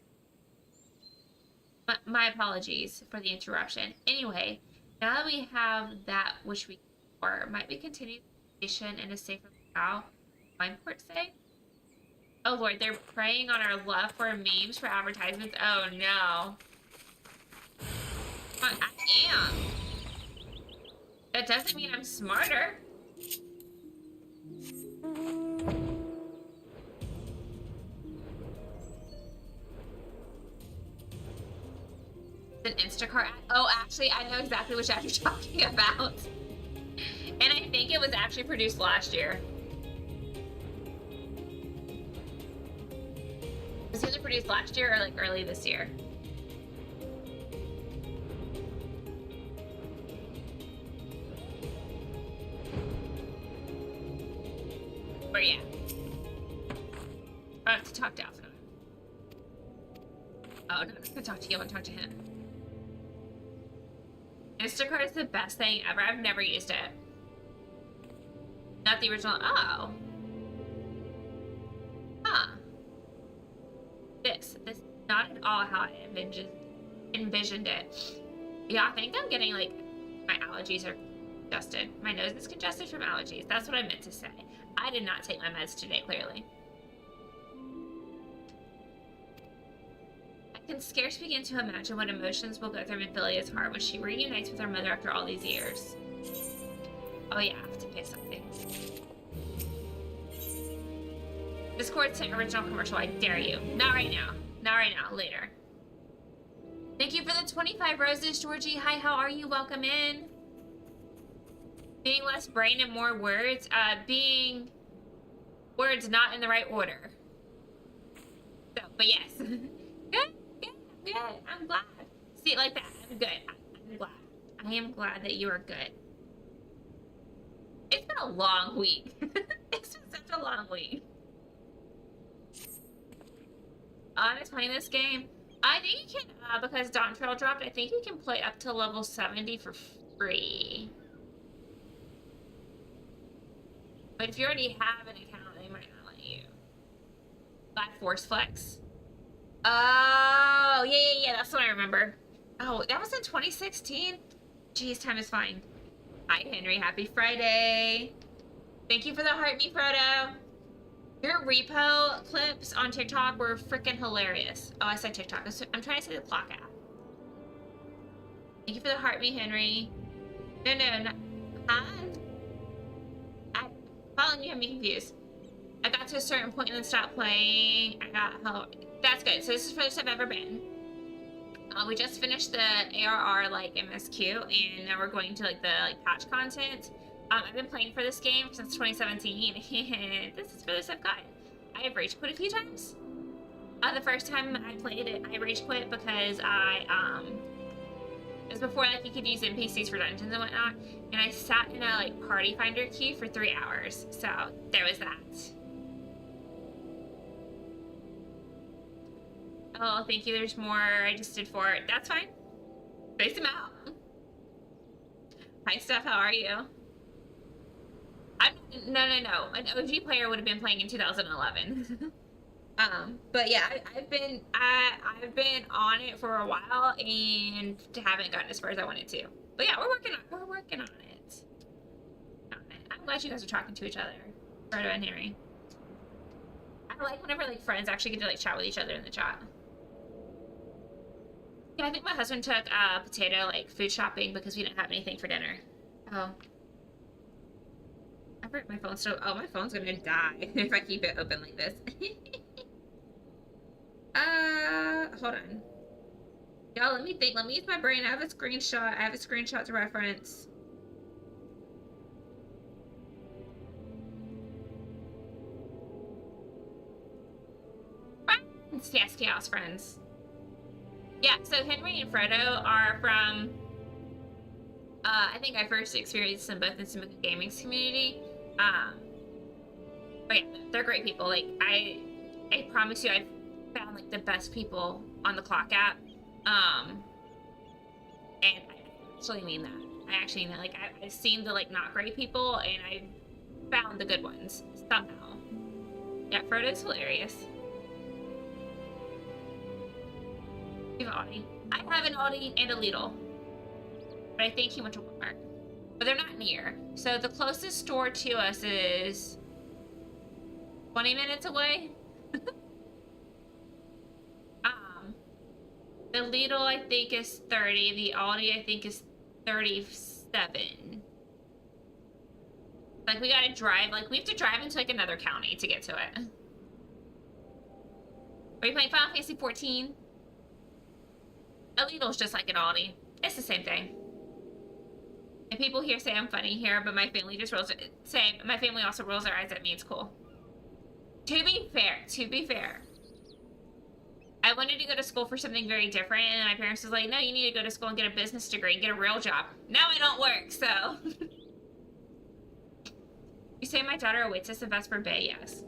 My apologies for the interruption. Anyway, now that we have that which we for, might we continue the conversation in a safer locale? Wineport say? Oh lord, they're preying on our love for memes for advertisements. Oh no. I am. That doesn't mean I'm smarter. An Instacart ad? Oh, actually, I know exactly which ad you're talking about. And I think it was actually produced last year. It was either produced last year or like early this year. But yeah. I have to talk to Alpha. Oh, no, I'm not gonna talk to you, I want to talk to him. Instacart is the best thing ever. I've never used it. Not the original. Oh. Huh. This is not at all how I envisioned it. Yeah, I think I'm getting like, my allergies are congested. My nose is congested from allergies. That's what I meant to say. I did not take my meds today, clearly. I can scarce begin to imagine what emotions will go through Amphilia's heart when she reunites with her mother after all these years. Oh yeah, I have to pay something. Discord sent original commercial, I dare you. Not right now. Not right now, later. Thank you for the 25 roses, Georgie. Hi, how are you? Welcome in. Being less brain and more words. Being words not in the right order. So, but yes. Good. Good. I'm glad. See it like that. I'm good. I'm glad. I am glad that you are good. It's been a long week. It's been such a long week. Honest playing this game. I think you can, because Dawn Trail dropped, I think you can play up to level 70 for free. But if you already have an account, they might not let you. Black Force Flex. Oh, yeah, that's what I remember. Oh, that was in 2016? Jeez, time is flying. Hi, Henry. Happy Friday. Thank you for the heart me, Frodo. Your repo clips on TikTok were freaking hilarious. Oh, I said TikTok. I'm trying to say the clock app. Thank you for the heart me, Henry. No. Huh? I'm following you, have me confused. I got to a certain point and then stopped playing. I got help. That's good. So this is the first I've ever been. We just finished the ARR like MSQ, and now we're going to like the patch content. I've been playing for this game since 2017, and this is the furthest I've gotten. I have rage quit a few times. The first time I played it, I rage quit because it was before like you could use NPCs for dungeons and whatnot, and I sat in a like party finder queue for 3 hours. So there was that. Oh, thank you. There's more. I just did 4. That's fine. Space them out. Hi, Steph. How are you? No. An OG player would have been playing in 2011. But yeah, I've been on it for a while and haven't gotten as far as I wanted to. But yeah, we're working on it. I'm glad you guys are talking to each other, Frodo and Harry. I like whenever like friends actually get to like chat with each other in the chat. Yeah, I think my husband took potato like food shopping because we didn't have anything for dinner. Oh. I forgot my phone's still. Oh, my phone's gonna die if I keep it open like this. Hold on. Y'all, let me think. Let me use my brain. I have a screenshot to reference. Chaos friends. Yeah, so Henry and Fredo are from, I think I first experienced them both in Samuka Gaming's community. But yeah, they're great people. Like, I promise you, I've found, like, the best people on the Clock app. And I actually mean that. I actually mean that. Like, I've seen the, like, not great people, and I've found the good ones, somehow. Yeah, Frodo's hilarious. You have an Audi. I have an Audi and a Lidl. But I think he went to Walmart. But they're not near. So the closest store to us is 20 minutes away. The Lidl, I think, is 30. The Aldi, I think, is 37. Like, we gotta drive. Like, we have to drive into, like, another county to get to it. Are you playing Final Fantasy 14? A Lidl's just like an Aldi. It's the same thing. And people here say I'm funny here, but my family just rolls... Same. My family also rolls their eyes at me. It's cool. To be fair, I wanted to go to school for something very different, and my parents was like, no, you need to go to school and get a business degree and get a real job. Now I don't work, so... You say my daughter awaits us in Vesper Bay, yes.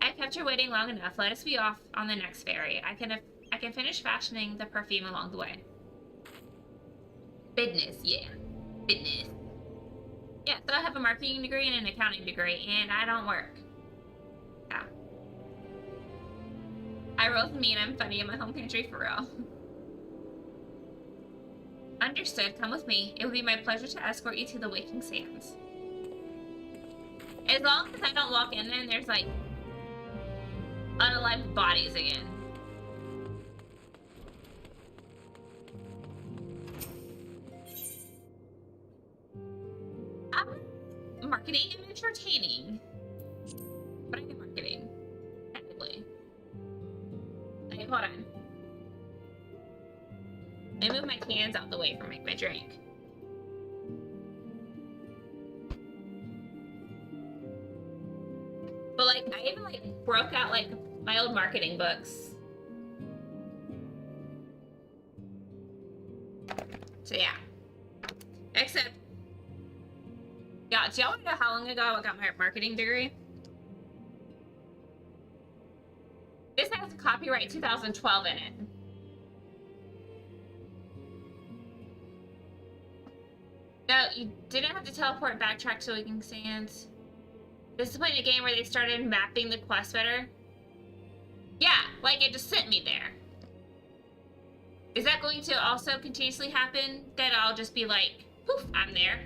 I've kept her waiting long enough. Let us be off on the next ferry. I can finish fashioning the perfume along the way. Business, yeah. Business. Yeah, so I have a marketing degree and an accounting degree, and I don't work. Yeah. I roll with me and I'm funny in my home country for real. Understood. Come with me. It would be my pleasure to escort you to the Waking Sands. As long as I don't walk in there and there's like unalived bodies again. Marketing and entertaining. But I do marketing, technically. Like, hold on. I move my cans out the way for my drink. But like, I even like broke out like my old marketing books. So yeah. Except, yeah, do y'all want to know how long ago I got my marketing degree? This has copyright 2012 in it. No, you didn't have to teleport backtrack to Waking Sands. This is playing a game where they started mapping the quest better. Yeah, like it just sent me there. Is that going to also continuously happen? That I'll just be like, poof, I'm there.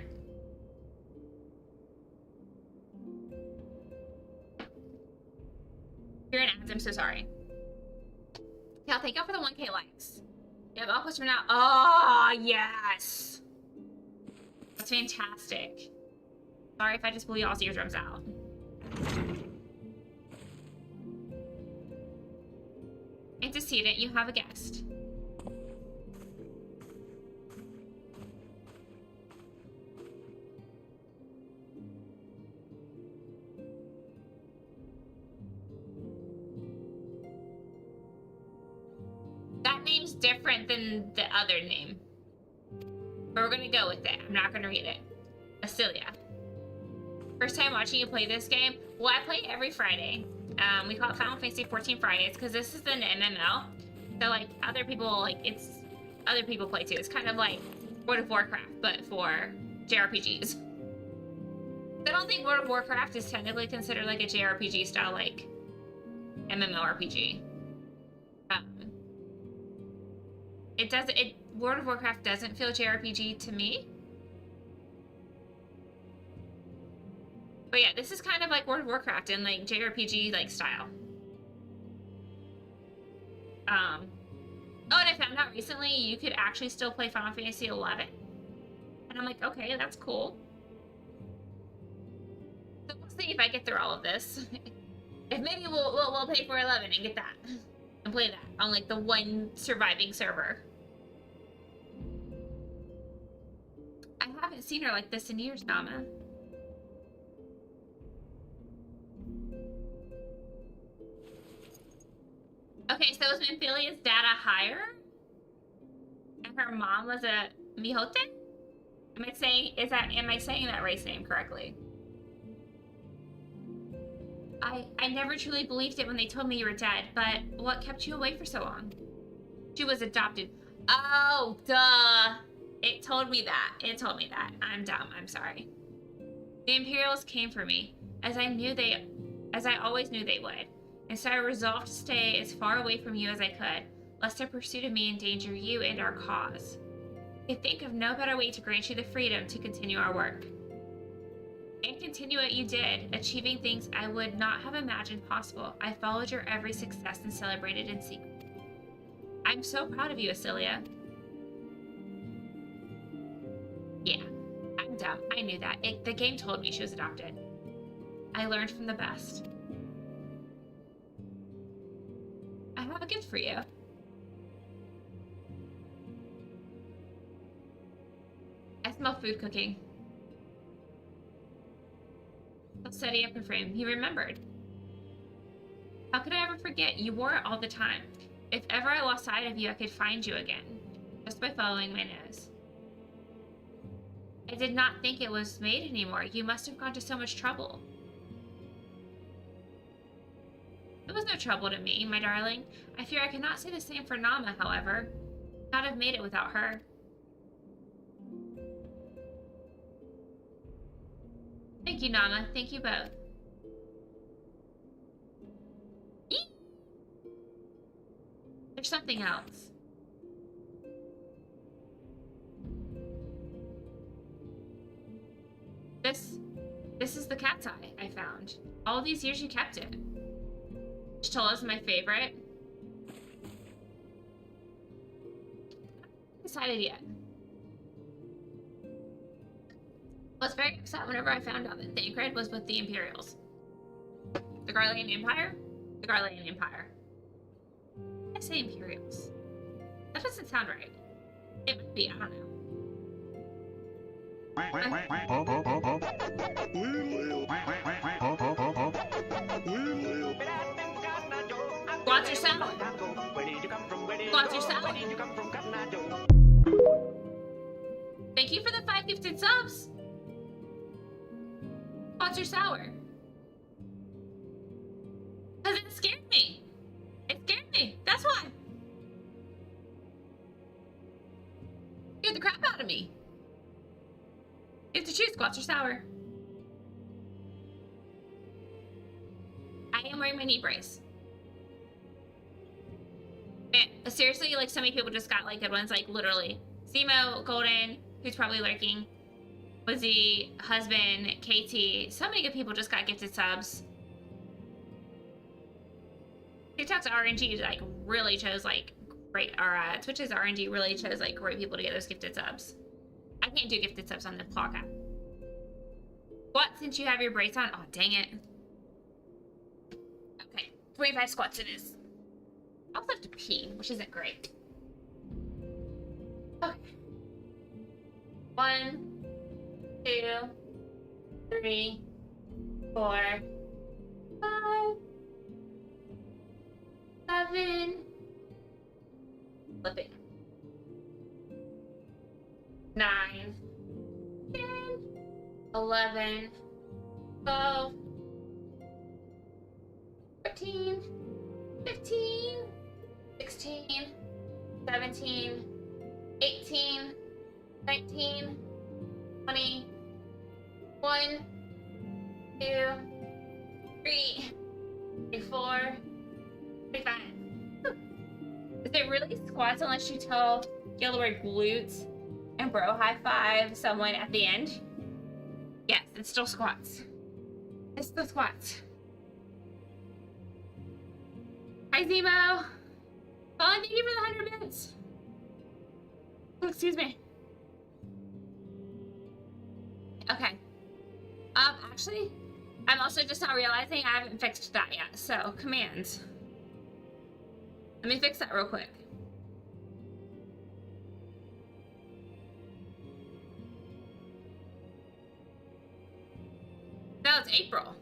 You're an ads, I'm so sorry. Yeah, thank you for the 1K likes. Yeah, the outpost from now. Oh, yes. That's fantastic. Sorry if I just blew y'all's eardrums out. Antecedent, you have a guest. That name's different than the other name. But we're gonna go with it. I'm not gonna read it. Asilia. First time watching you play this game? Well, I play every Friday. We call it Final Fantasy 14 FriYAYs because this is an MMO. So like other people play too. It's kind of like World of Warcraft, but for JRPGs. I don't think World of Warcraft is technically considered like a JRPG style like MMORPG. World of Warcraft doesn't feel JRPG to me. But yeah, this is kind of like World of Warcraft in like JRPG like style. Oh, and I found out recently you could actually still play Final Fantasy 11. And I'm like, okay, that's cool. So we'll see if I get through all of this. If maybe we'll pay for 11 and get that. And play that on like the one surviving server. I haven't seen her like this in years, Nama. Okay, so was Memphilia's dad a hire? And her mom was a Mijote? Am I saying that race name correctly? I never truly believed it when they told me you were dead, but what kept you away for so long? She was adopted. Oh, duh. It told me that. I'm dumb. I'm sorry. The Imperials came for me, as I always knew they would. And so I resolved to stay as far away from you as I could, lest their pursuit of me endanger you and our cause. I could think of no better way to grant you the freedom to continue our work. And continue what you did, achieving things I would not have imagined possible. I followed your every success and celebrated in secret. I'm so proud of you, Asilia. Yeah, I'm dumb. I knew that. The game told me she was adopted. I learned from the best. I have a gift for you. I smell food cooking. I'll steady up her frame. He remembered. How could I ever forget? You wore it all the time. If ever I lost sight of you, I could find you again, just by following my nose. I did not think it was made anymore. You must have gone to so much trouble. It was no trouble to me, my darling. I fear I cannot say the same for Nama, however. Not have made it without her. Thank you, Nama. Thank you both. Eek! There's something else. This is the cat's eye I found. All these years you kept it. Chitola's my favorite. Haven't decided yet. I was very upset whenever I found out that Thancred was with the Imperials. The Garlean Empire? The Garlean Empire. I say Imperials. That doesn't sound right. It might be, I don't know. Squats your salad. Squats your salad. Thank you for the 5 gifted subs. Squats your sour. Because it scared me. It scared me. That's why. Scared the crap out of me. You have to choose squats or sour. I am wearing my knee brace. Man, seriously, like so many people just got like good ones, like literally. Zemo, Golden, who's probably lurking, Wizzy, Husband, KT. So many good people just got gifted subs. TikTok's RNG like really chose like great, or Twitch's RNG really chose like great people to get those gifted subs. I can't do gifted subs on the clock app. What, since you have your brace on? Oh, dang it. Okay, 25 squats it is. I also have to pee, which isn't great. Okay. 1, 2, 3, 4, 5, 7. Flip it. 9, 10, 11, 12, 13, 15, 16, 17, 18, 19, 20, 1, 2, 3, 4, 35. Is it really squats unless you tell Gil the word glutes and bro high five someone at the end? Yes, it's still squats. It's still squats. Hi, Zemo. Oh, thank you for the 100 bits. Oh, excuse me. Okay. Actually, I'm also just not realizing I haven't fixed that yet. So, commands. Let me fix that real quick. Now it's April.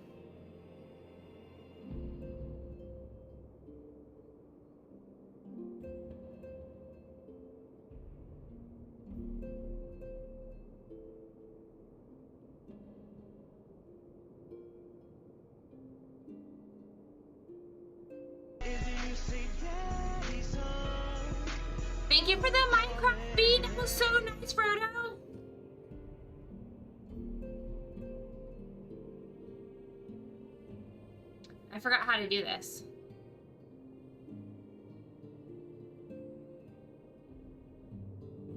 Thank you for the Minecraft beat. That was so nice, Frodo. I forgot how to do this.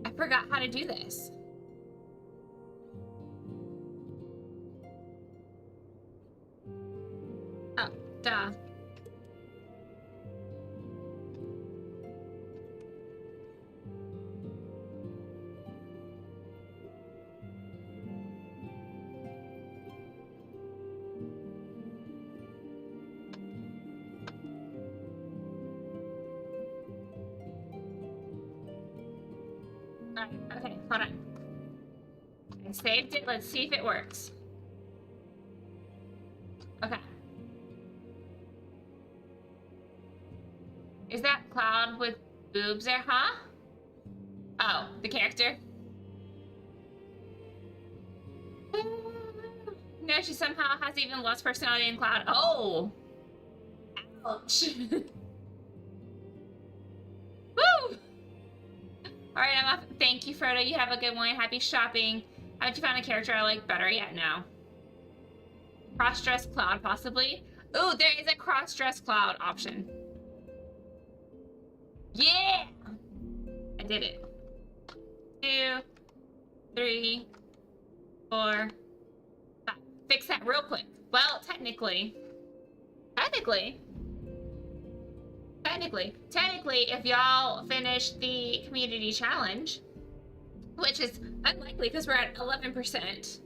I forgot how to do this. Oh, duh. Okay, hold on. I saved it. Let's see if it works. Okay. Is that Cloud with boobs there, huh? Oh, the character? No, she somehow has even less personality in Cloud. Oh! Ouch. Woo! Alright, I'm off. Thank you, Frodo. You have a good one. Happy shopping. Haven't you found a character I like better yet? No. Cross-dress Cloud, possibly? Ooh, there is a cross-dress Cloud option. Yeah! I did it. 2, 3, 4, 5. Fix that real quick. Well, technically, if y'all finish the community challenge, which is unlikely because we're at 11%,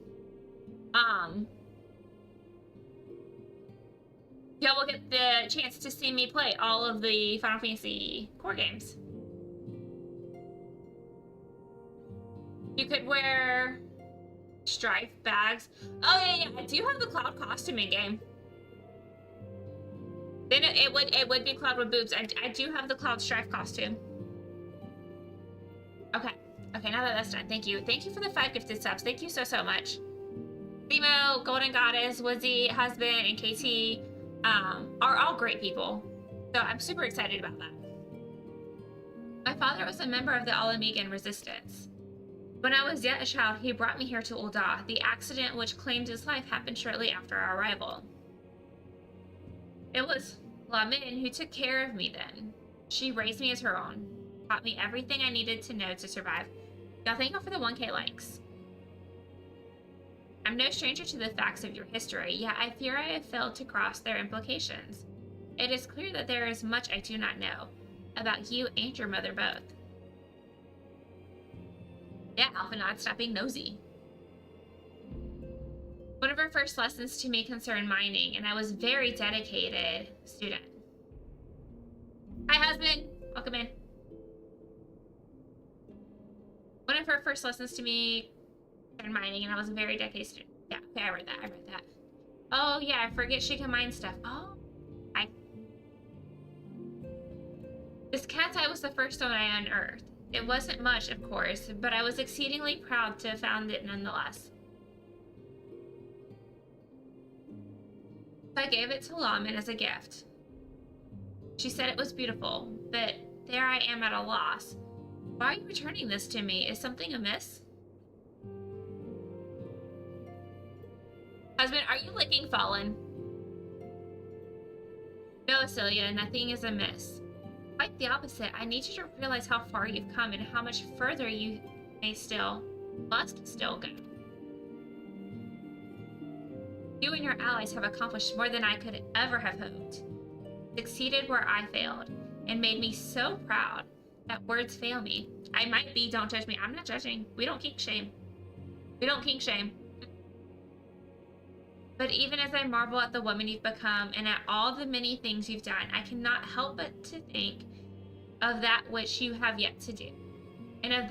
y'all will get the chance to see me play all of the Final Fantasy core games. You could wear strife bags. Oh yeah, I do have the Cloud costume in game. Then it would be Cloud with boobs. I do have the Cloud strife costume. Okay, now that that's done, thank you for the 5 gifted subs. Thank you so much. Limo, Golden Goddess, Woodsy, Husband, and KT are all great people. So I'm super excited about that. My father was a member of the All-Amigan Resistance. When I was yet a child, he brought me here to Ul'dah. The accident which claimed his life happened shortly after our arrival. It was Lamin who took care of me then. She raised me as her own, taught me everything I needed to know to survive. Y'all thank you for the 1K likes. I'm no stranger to the facts of your history, yet I fear I have failed to grasp their implications. It is clear that there is much I do not know about you and your mother both. Yeah, Alpha not stop being nosy. One of her first lessons to me concerned mining, and I was a very dedicated student. Hi, husband. Welcome in. One of her first lessons to me concerned mining, and I was a very dedicated student. Yeah, okay, I read that. Oh, yeah, I forget she can mine stuff. Oh, This cat's eye was the first stone I unearthed. It wasn't much, of course, but I was exceedingly proud to have found it nonetheless. So I gave it to Lamin as a gift. She said it was beautiful, but there I am at a loss. Why are you returning this to me? Is something amiss? Husband, are you licking Fallen? No, Celia, nothing is amiss. Quite the opposite. I need you to realize how far you've come and how much further you must still go. You and your allies have accomplished more than I could ever have hoped. Succeeded where I failed, and made me so proud that words fail me. I might be, don't judge me. I'm not judging. We don't kink shame. But even as I marvel at the woman you've become and at all the many things you've done, I cannot help but to think of that which you have yet to do, and of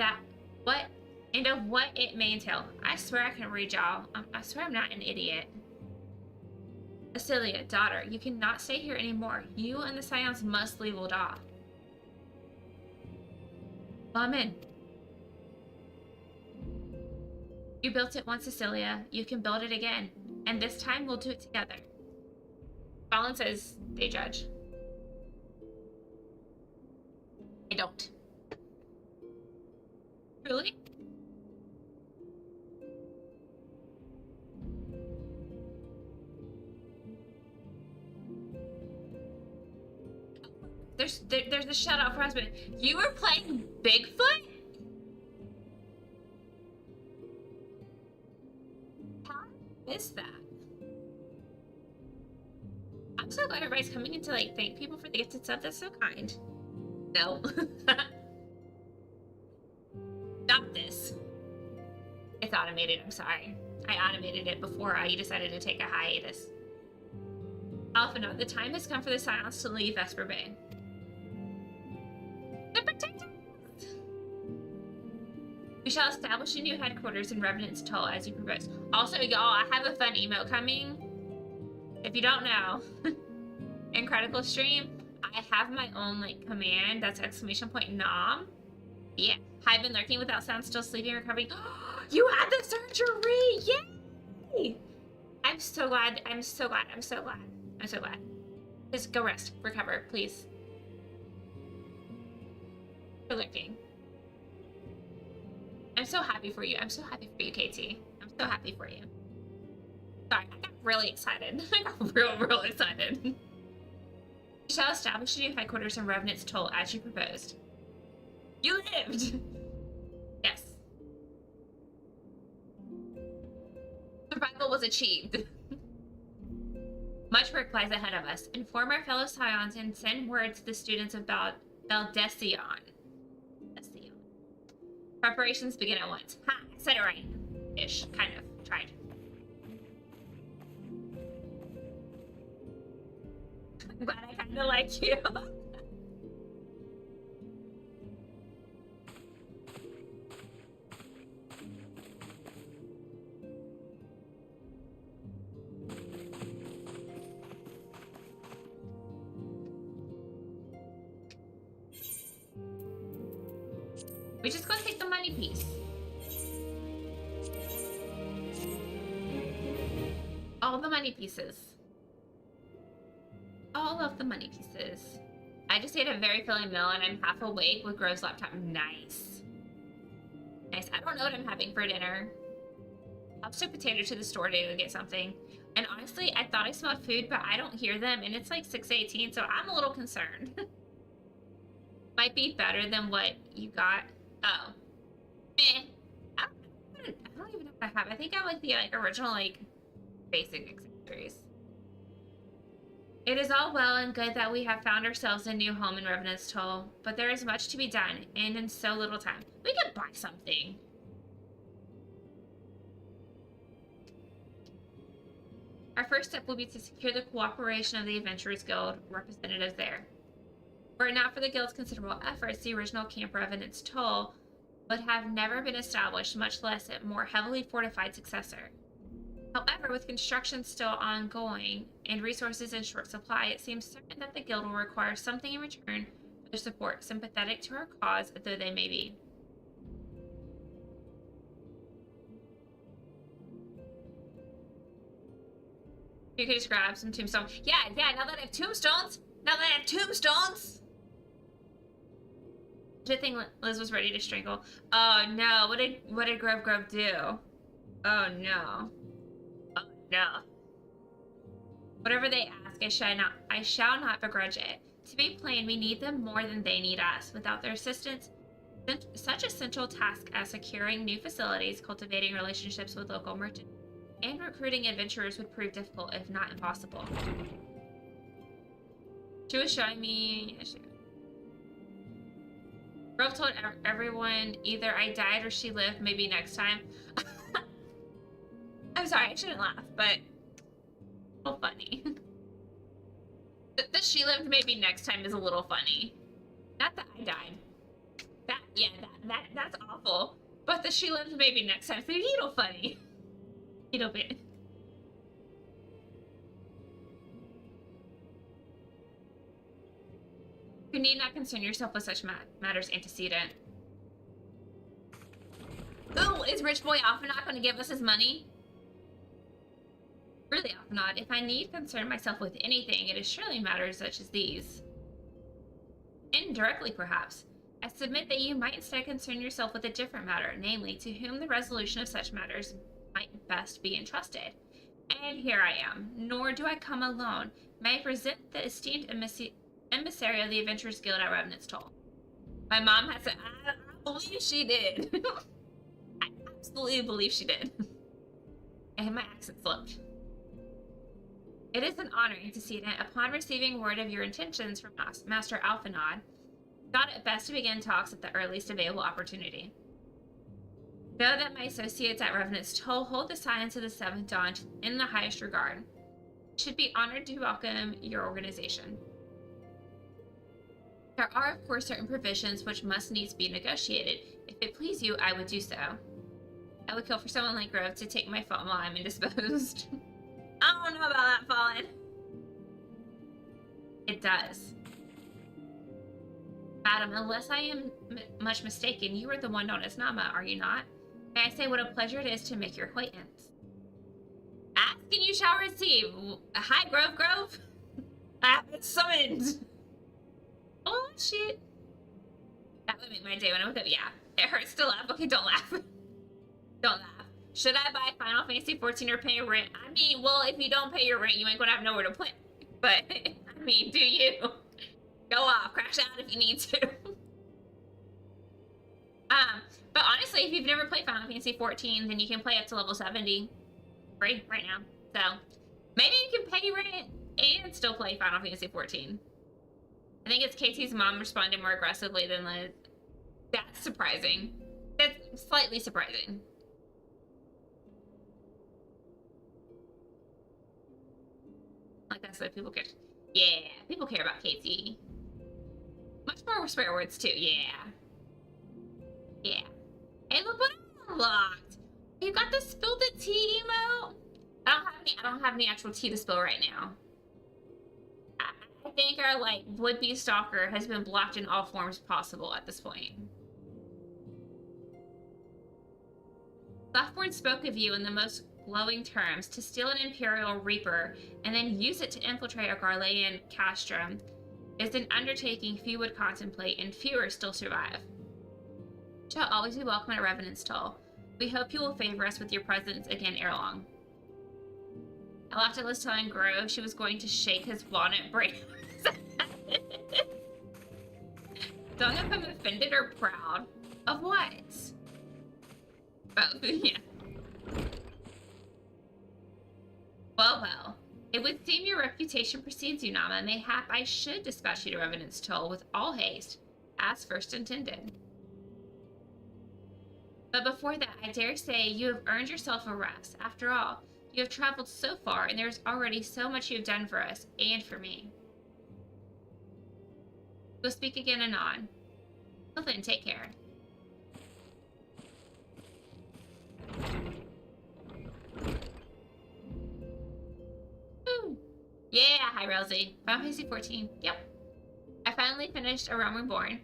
what it may entail. I swear I can read y'all. I swear I'm not an idiot. Celia, daughter, you cannot stay here anymore. You and the Scions must leave Ul'dah. Lamin. You built it once, Cecilia. You can build it again. And this time we'll do it together. Fallen says they judge. I don't. there's the shout out for husband. You were playing Bigfoot? How is that? I'm so glad everybody's coming in to like thank people for the gifted stuff. That's so kind. No. Stop this. It's automated, I'm sorry. I automated it before you decided to take a hiatus. Alpha note, the time has come for the Scions to leave Vesper Bay. The protectors! We shall establish a new headquarters in Revenant's Toll as you propose. Also, y'all, I have a fun emote coming. If you don't know, in Critical Stream, I have my own like command that's !nom. Yeah, I've been lurking without sound, still sleeping, recovering. You had the surgery! Yay! I'm so glad. I'm so glad. I'm so glad. I'm so glad. Just go rest. Recover, please. For lurking. I'm so happy for you. I'm so happy for you, KT. I'm so happy for you. Sorry, I got really excited. I got real excited. We shall establish a new headquarters in Revenant's Toll as you proposed. You lived! Yes. Survival was achieved. Much work lies ahead of us. Inform our fellow Scions and send word to the students about Valdesion. Preparations begin at once. Ha! I said it right. Ish. Kind of. Tried. I'm glad I kinda like you. We just go take the money piece. All the money pieces. All of the money pieces. I just ate a very filling meal and I'm half awake with Grove's laptop. Nice. Nice. I don't know what I'm having for dinner. I'll just took Potato to the store to go get something. And honestly, I thought I smelled food, but I don't hear them. And it's like 6:18, so I'm a little concerned. Might be better than what you got. Oh. Meh. I don't even know what I have. I think I have like the original basic accessories. It is all well and good that we have found ourselves a new home in Revenant's Toll, but there is much to be done, and in so little time. We could buy something. Our first step will be to secure the cooperation of the Adventurers Guild representatives there. Were it not for the Guild's considerable efforts, the original Camp Revenant's Toll would have never been established, much less a more heavily fortified successor. However, with construction still ongoing and resources in short supply, it seems certain that the Guild will require something in return for their support, sympathetic to our cause though they may be. You could just grab some tombstones. Yeah, now that I have tombstones! Good thing Liz was ready to strangle. Oh no, what did Grove do? Oh no. Oh no. Whatever they ask, I shall not begrudge it. To be plain, we need them more than they need us. Without their assistance, such essential tasks as securing new facilities, cultivating relationships with local merchants, and recruiting adventurers would prove difficult, if not impossible. She was showing me... Grove told everyone either I died or she lived, maybe next time. I'm sorry, I shouldn't laugh, but... a little funny. The she lived maybe next time is a little funny. Not that I died. That's awful. But the she lived maybe next time is a little funny. A little bit. You need not concern yourself with such matters antecedent. Ooh, is Rich Boy Alphanot going to give us his money? Really, Alphanot, if I need concern myself with anything, it is surely matters such as these. Indirectly, perhaps. I submit that you might instead concern yourself with a different matter, namely, to whom the resolution of such matters might best be entrusted. And here I am, nor do I come alone. May I present the esteemed emissary of the Adventurers Guild at Revenant's Toll. My mom has said, I believe she did. I absolutely believe she did. And my accent slipped. It is an honor, antecedent, upon receiving word of your intentions from Master Alphanod, thought it best to begin talks at the earliest available opportunity. Know that my associates at Revenant's Toll hold the science of the Seventh Dawn in the highest regard. Should be honored to welcome your organization. There are, of course, certain provisions which must needs be negotiated. If it please you, I would do so. I would kill for someone like Grove to take my phone while I'm indisposed. I don't know about that, Fallen. It does. Madam, unless I am much mistaken, you are the one known as Nama, are you not? May I say what a pleasure it is to make your acquaintance? Ask and you shall receive. Hi, Grove. I have been summoned. Oh, shit. That would make my day when I'm with him. Yeah, it hurts to laugh. Okay, don't laugh. Don't laugh. Should I buy Final Fantasy 14 or pay rent? I mean, well, if you don't pay your rent, you ain't gonna have nowhere to play. But, I mean, do you? Go off. Crash out if you need to. But honestly, if you've never played Final Fantasy 14, then you can play up to level 70 free right now. So, maybe you can pay rent and still play Final Fantasy 14. I think it's KT's mom responded more aggressively than Liz. That's surprising. That's slightly surprising. Like that's what people care. Yeah, people care about KT. Much more with swear words too. Yeah. Yeah. Hey, look what I unlocked. You got the spill the tea emote. I don't have any actual tea to spill right now. I think our like would-be stalker has been blocked in all forms possible at this point. Softboard spoke of you in the most glowing terms. To steal an Imperial Reaper and then use it to infiltrate a Garlean castrum is an undertaking few would contemplate, and fewer still survive. Shall always be welcome at Revenant's Toll. We hope you will favor us with your presence again ere long. I laughed at Liz telling Grove she was going to shake his walnut brain. Don't know if I'm offended or proud. Of what? Both, yeah. Well. It would seem your reputation precedes you, Nama. Mayhap I should dispatch you to Revenant's Toll with all haste, as first intended. But before that, I dare say you have earned yourself a rest. After all, you have traveled so far, and there's already so much you have done for us, and for me. We'll speak again anon. Well then, take care. Woo. Yeah, hi Rosie. Final Fantasy 14. Yep. I finally finished A Realm Reborn,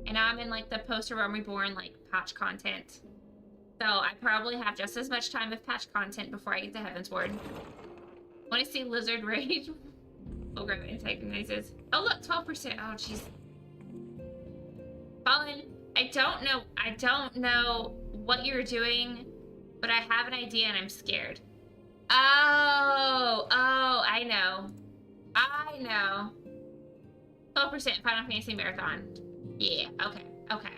and now I'm in like the post A Realm Reborn like patch content. So I probably have just as much time of patch content before I get to Heavensward. Want to see Lizard Rage? Program antagonizes. Oh look, 12%. Oh jeez. Fallen, I don't know what you're doing, but I have an idea and I'm scared. Oh, I know. 12% Final Fantasy Marathon. Yeah, okay.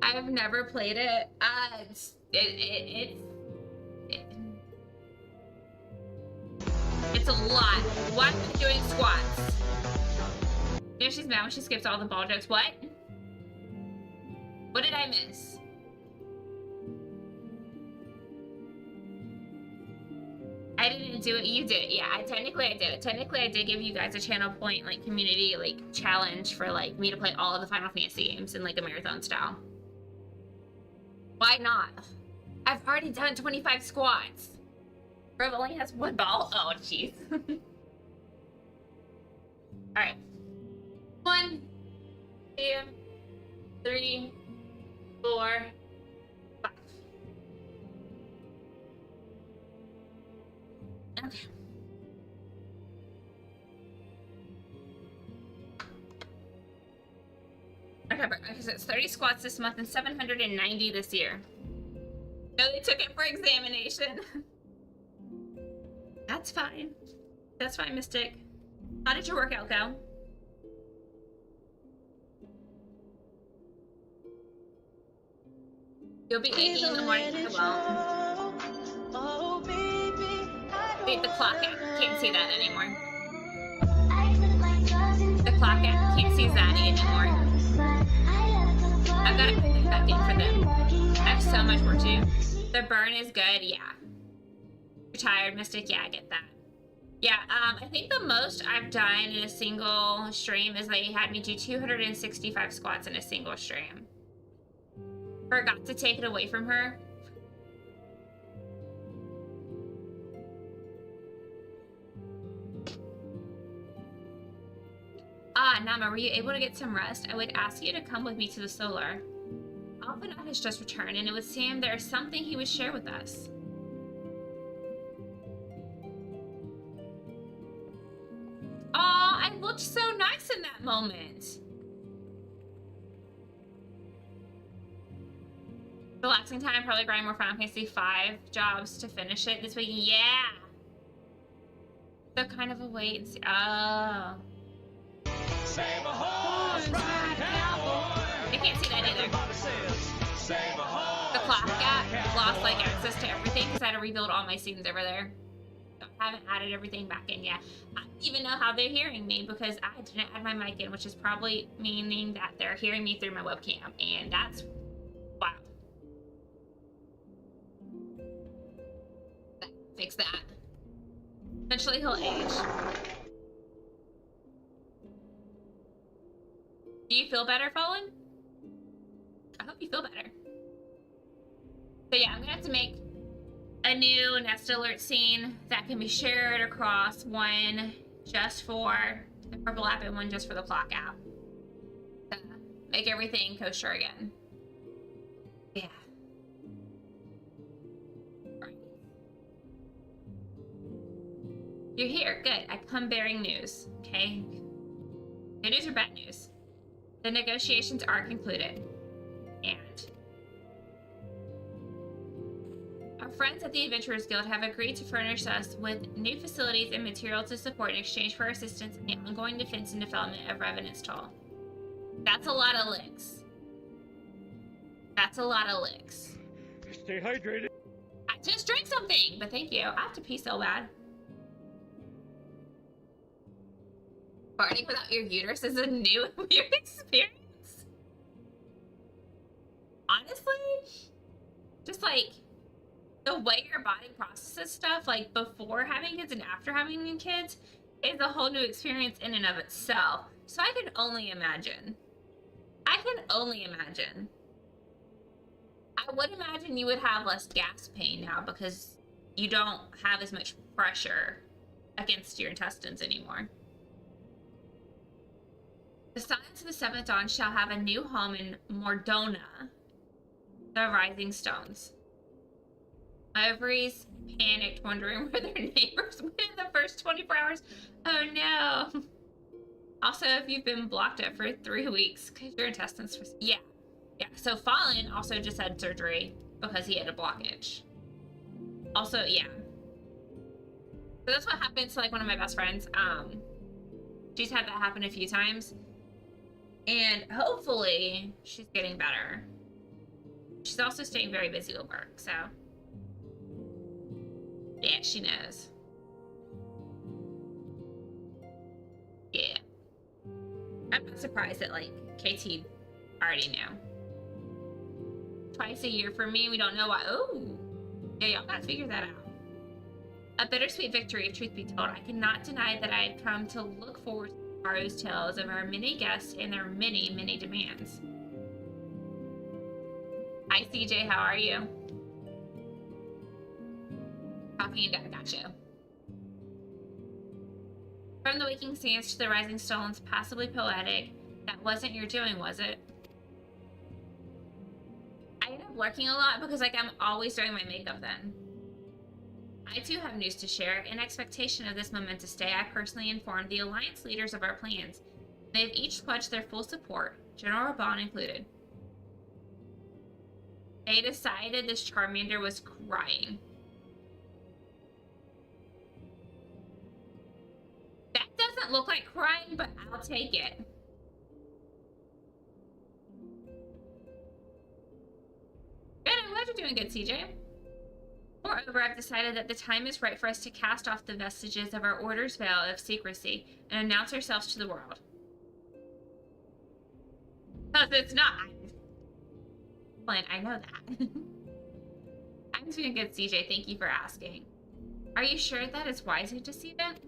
I've never played it. It's a lot. Why am I doing squats? You know she's mad when she skips all the ball jokes. What? What did I miss? I didn't do it. You did. Yeah, technically I did it. Technically I did give you guys a channel point, like, community, like, challenge for, like, me to play all of the Final Fantasy games in, like, a marathon style. Why not? I've already done 25 squats. Rev only has one ball. Oh, jeez. Alright. 1, 2, 3, 4, 5. Okay. Okay, because it's 30 squats this month and 790 this year. No, they took it for examination. That's fine. That's fine, Mystic. How did your workout go? You'll be aching in the morning. I won't. Wait, the clock app can't see that anymore. The clock app can't see zaddy anymore. I've got to put that back in for them. I have so much work to do. The burn is good, yeah. You're tired, Mystic, yeah, I get that. Yeah, I think the most I've done in a single stream is they had me do 265 squats in a single stream. Forgot to take it away from her. Nama, were you able to get some rest? I would ask you to come with me to the solar. Alphanot has just returned, and it would seem there is something he would share with us. I looked so nice in that moment. Relaxing time, probably grind more Final Fantasy 5 jobs to finish it this week. Yeah. So kind of a wait and see. Oh. Save a horse, ride a cowboy. I can't see that either. The clock gap lost like access to everything because I had to rebuild all my scenes over there. So I haven't added everything back in yet. I don't even know how they're hearing me because I didn't add my mic in, which is probably meaning that they're hearing me through my webcam, and that's wow. Fix that. Eventually he'll age. Do you feel better, Fallen? I hope you feel better. So yeah, I'm gonna have to make a new Nest Alert scene that can be shared across, one just for the purple app and one just for the clock app. To make everything kosher again. Yeah. Right. You're here, good. I come bearing news, okay? Good news or bad news? The negotiations are concluded, and our friends at the Adventurers Guild have agreed to furnish us with new facilities and material to support in exchange for assistance in the ongoing defense and development of Revenant's Toll. That's a lot of licks. That's a lot of licks. Stay hydrated. I just drank something, but thank you. I have to pee so bad. Farting without your uterus is a new and weird experience. Honestly, just like the way your body processes stuff, like before having kids and after having kids, is a whole new experience in and of itself. So I can only imagine. I can only imagine. I would imagine you would have less gas pain now because you don't have as much pressure against your intestines anymore. The Science of the Seventh Dawn shall have a new home in Mordona, the Rising Stones. Ovaries panicked, wondering where their neighbors went in the first 24 hours. Oh no. Also, if you've been blocked up for 3 weeks, because your intestines were... Yeah. So Fallen also just had surgery because he had a blockage. Also, yeah. So that's what happened to like one of my best friends. She's had that happen a few times. And hopefully she's getting better. She's also staying very busy with work, so yeah, she knows. Yeah. I'm not surprised that like KT already knew. Twice a year for me, we don't know why. Oh, yeah, y'all gotta figure that out. A bittersweet victory, if truth be told. I cannot deny that I had come to look forward to tomorrow's tales of our many guests and their many, many demands. Hi, CJ, how are you? Talking and gotcha. From the waking sands to the rising stones, passably poetic. That wasn't your doing, was it? I end up working a lot because like I'm always doing my makeup then. I too have news to share. In expectation of this momentous day, I personally informed the Alliance leaders of our plans. They have each pledged their full support, General Raban included. They decided this Charmander was crying. That doesn't doesn't look like crying, but I'll take it. Good, I'm glad you're doing good, CJ. Moreover, I've decided that the time is right for us to cast off the vestiges of our order's veil of secrecy and announce ourselves to the world. Because it's not. I know that. I'm doing good, CJ. Thank you for asking. Are you sure that it's wise to deceive it?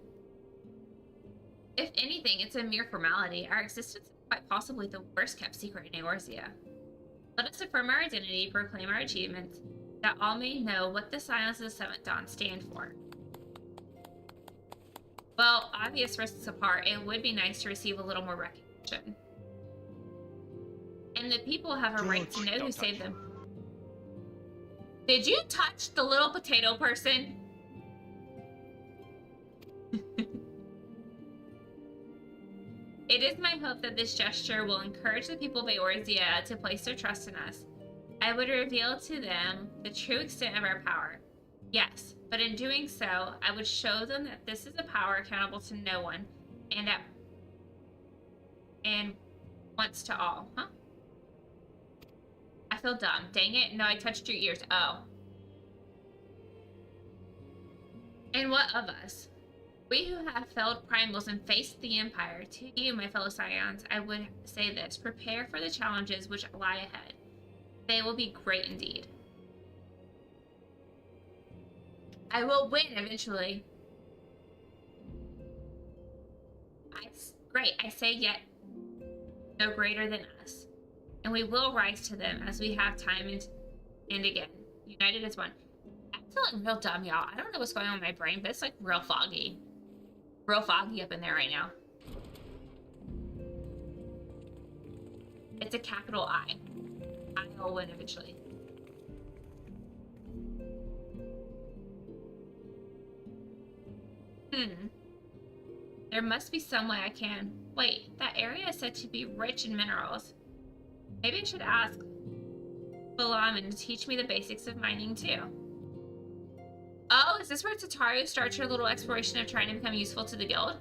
If anything, it's a mere formality. Our existence is quite possibly the worst kept secret in Eorzea. Let us affirm our identity, proclaim our achievements, that all may know what the Scions of the Seventh Dawn stand for. Well, obvious risks apart, it would be nice to receive a little more recognition. And the people have a right to know who saved them. Did you touch the little potato person? It is my hope that this gesture will encourage the people of Eorzea to place their trust in us. I would reveal to them the true extent of our power. Yes, but in doing so, I would show them that this is a power accountable to no one, and once to all. Huh? I feel dumb. Dang it. No, I touched your ears. Oh. And what of us? We who have felled primals and faced the Empire, to you, my fellow Scions, I would say this. Prepare for the challenges which lie ahead. They will be great indeed. I will win eventually. Great. I say yet no greater than us. And we will rise to them as we have time and again. United as one. I'm feeling real dumb, y'all. I don't know what's going on in my brain, but it's like real foggy. Real foggy up in there right now. It's a capital I. I will win eventually. There must be some way I can. Wait, that area is said to be rich in minerals. Maybe I should ask Balaman to teach me the basics of mining too. Oh, is this where Tataru starts her little exploration of trying to become useful to the guild?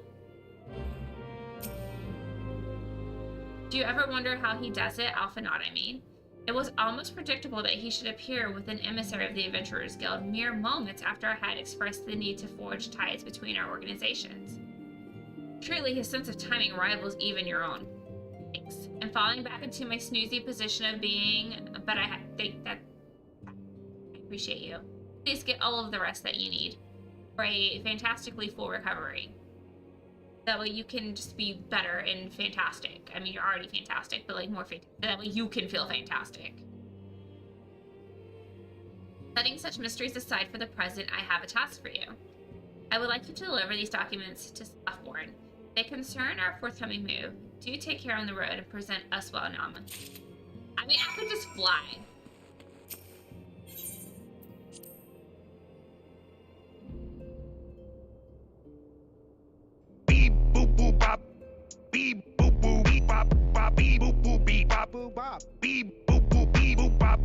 Do you ever wonder how he does it? Alphanot, I mean. It was almost predictable that he should appear with an emissary of the Adventurers Guild mere moments after I had expressed the need to forge ties between our organizations. Truly, his sense of timing rivals even your own. Thanks. And falling back into my snoozy position of being, but I think that I appreciate you. Please get all of the rest that you need for a fantastically full recovery. That way you can just be better and fantastic. I mean, you're already fantastic, but like more fantastic. That way you can feel fantastic. Setting such mysteries aside for the present, I have a task for you. I would like you to deliver these documents to Slothborn. They concern our forthcoming move. Do take care on the road and present us well, Nama. I mean, I could just fly. Beep boop boop bop. Beep boop boop beep bop bop. Beep boop boop beep bop boop bop. Beep boop boop beep boop bop.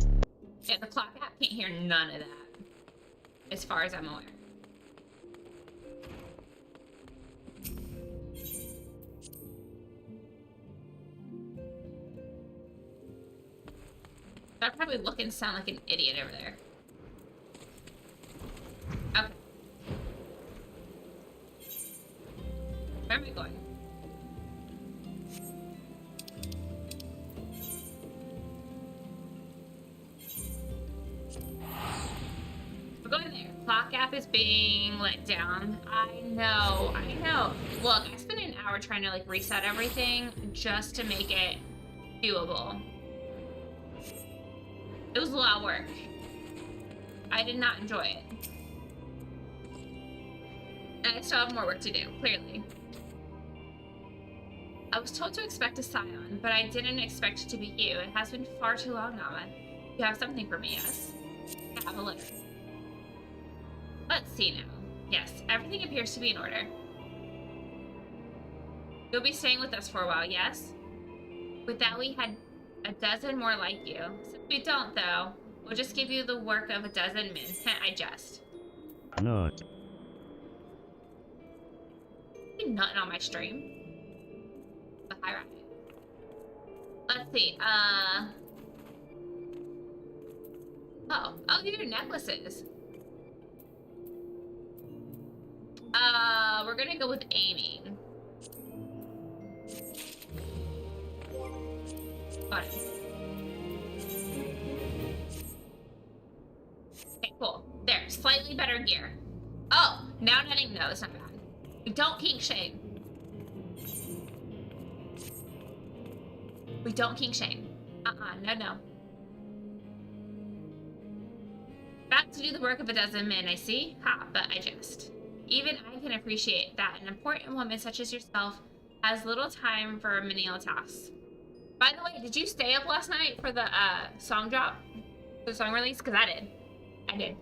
Yeah, the clock app can't hear none of that, as far as I'm aware. I'd probably look and sound like an idiot over there. Okay. Where am I going? We're going there. Clock app is being let down. I know. Look, I spent an hour trying to like reset everything just to make it doable. It was a lot of work. I did not enjoy it. And I still have more work to do, clearly. I was told to expect a Scion, but I didn't expect it to be you. It has been far too long, Nama. You have something for me, yes? I have a letter. Let's see now. Yes, everything appears to be in order. You'll be staying with us for a while, yes? With that, we had a dozen more like you. Since we don't, though, we'll just give you the work of a dozen men. I jest. No. really nutting on my stream. But hi, Rabbit. Let's see. Oh, these are necklaces. We're gonna go with aiming. Got it. Okay, cool. There, slightly better gear. Oh, now nutting. No, it's not bad. Don't kink shame. We don't kink shame. No. Back to do the work of a dozen men, I see. Ha, but I jest. Even I can appreciate that an important woman such as yourself has little time for menial tasks. By the way, did you stay up last night for the song drop? The song release? Because I did.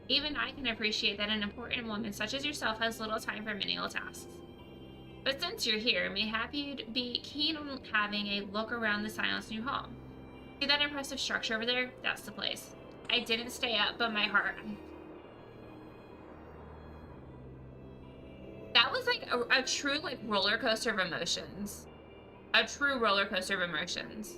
Even I can appreciate that an important woman such as yourself has little time for menial tasks. But since you're here, mayhap you'd be keen on having a look around the Silence new home. See that impressive structure over there? That's the place. I didn't stay up, but my heart... That was like a true like roller coaster of emotions. A true roller coaster of emotions.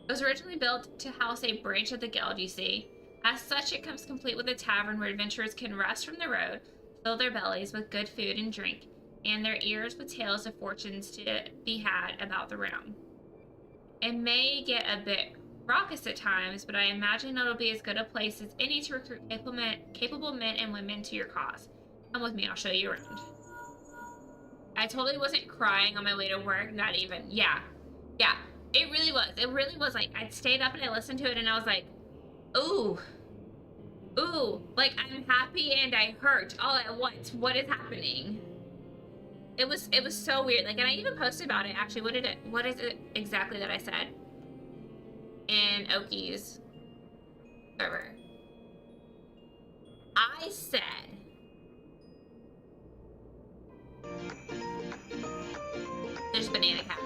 It was originally built to house a branch of the guild, you see. As such, it comes complete with a tavern where adventurers can rest from the road, fill their bellies with good food and drink, and their ears with tales of fortunes to be had about the realm. It may get a bit raucous at times, but I imagine it'll be as good a place as any to recruit capable men and women to your cause. Come with me, I'll show you around. I totally wasn't crying on my way to work, not even. Yeah. It really was. It really was like, I stayed up and I listened to it and I was like, ooh, like I'm happy and I hurt all at once. What is happening? It was so weird. Like, and I even posted about it. Actually, what is it exactly that I said in Oki's server? I said, there's Banana Cat.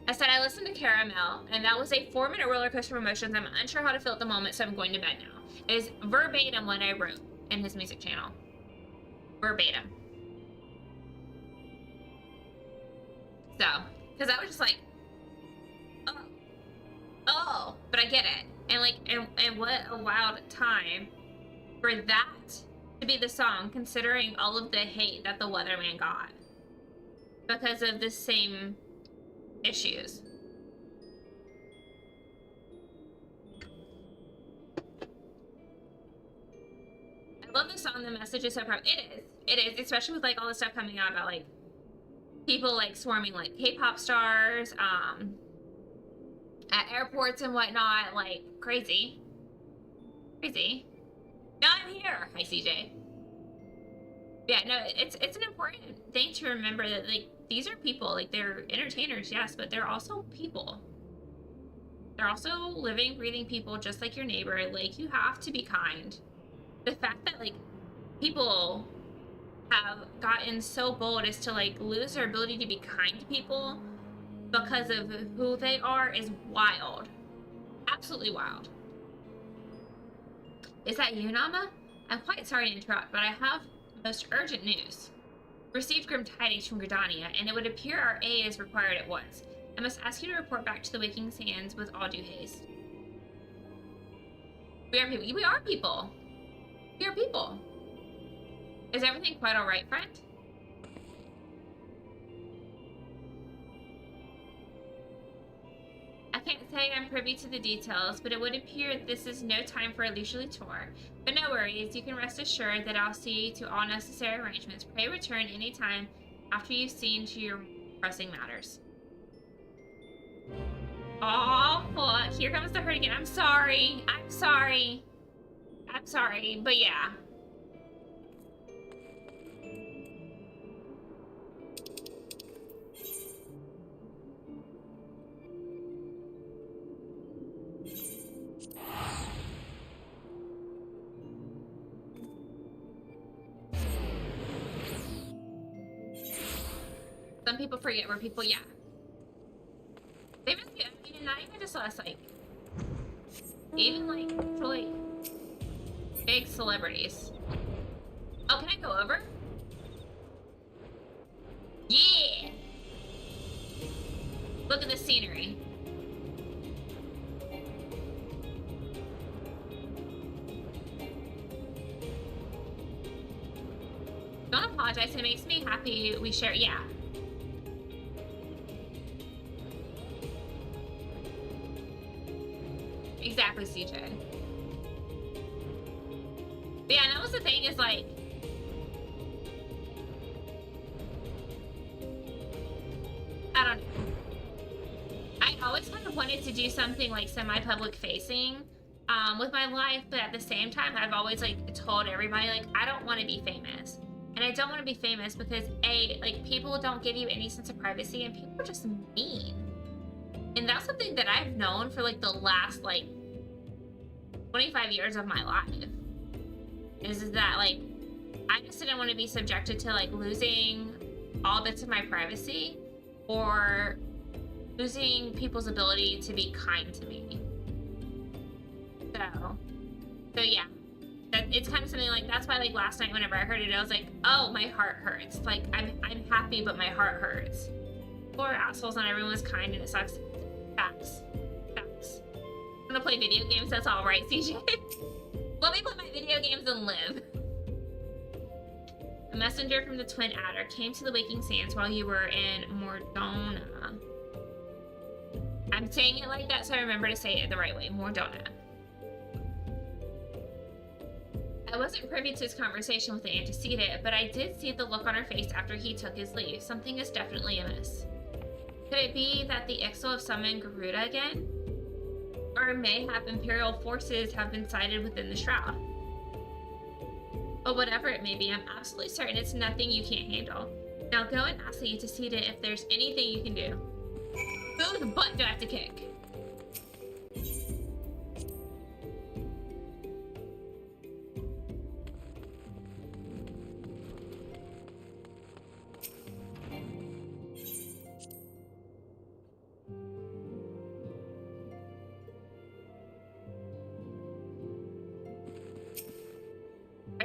I said I listened to Caramel, and that was a 4-minute roller coaster of emotions. I'm unsure how to feel at the moment, so I'm going to bed now. Is verbatim what I wrote in his music channel. Verbatim. So, because I was just like, oh, but I get it. And like, and what a wild time for that to be the song, considering all of the hate that the Weatherman got because of the same issues. I love the song. The message is so proud. It is, especially with like all the stuff coming out about like people like swarming like K-pop stars at airports and whatnot, like crazy. Now I'm here. Hi, CJ. Yeah, no, it's an important thing to remember that like these are people. Like, they're entertainers, yes, but they're also people. They're also living, breathing people just like your neighbor. Like, you have to be kind. The fact that like people have gotten so bold as to like lose their ability to be kind to people because of who they are is wild. Absolutely wild. Is that you, Nama? I'm quite sorry to interrupt, but I have most urgent news. Received grim tidings from Gridania, and it would appear our aid is required at once. I must ask you to report back to the Waking Sands with all due haste. We are people. We are people. We are people. Is everything quite all right, friend? I can't say I'm privy to the details, but it would appear this is no time for a leisurely tour. But no worries, you can rest assured that I'll see to all necessary arrangements. Pray return anytime after you've seen to your pressing matters. Oh, here comes the hurt again. I'm sorry, but yeah. Some people forget where people, yeah. They really do. I mean, not even just us, like, Even like actually big celebrities. Oh, can I go over? Yeah! Look at the scenery. Don't apologize, it makes me happy we share. Yeah. Exactly, CJ. But yeah, and that was the thing is like, I don't know. I always kind of wanted to do something like semi-public facing with my life, but at the same time, I've always like told everybody like I don't want to be famous, and I don't want to be famous because like people don't give you any sense of privacy, and people are just mean. And that's something that I've known for like the last like 25 years of my life. Is that like I just didn't want to be subjected to like losing all bits of my privacy or losing people's ability to be kind to me. So yeah, it's kind of something like that's why like last night whenever I heard it, I was like, oh, my heart hurts. Like I'm happy, but my heart hurts. Poor assholes, and everyone was kind, and it sucks. Facts. I'm gonna play video games. That's all right, CJ. Let me play my video games and live. A messenger from the Twin Adder came to the Waking Sands while you were in Mordona. I'm saying it like that so I remember to say it the right way. Mordona. I wasn't privy to his conversation with the antecedent, but I did see the look on her face after he took his leave. Something is definitely amiss. Could it be that the Ixal have summoned Garuda again? Or mayhap Imperial forces have been sighted within the shroud? But whatever it may be, I'm absolutely certain it's nothing you can't handle. Now go and ask the antecedent if there's anything you can do. Whose butt do I have to kick?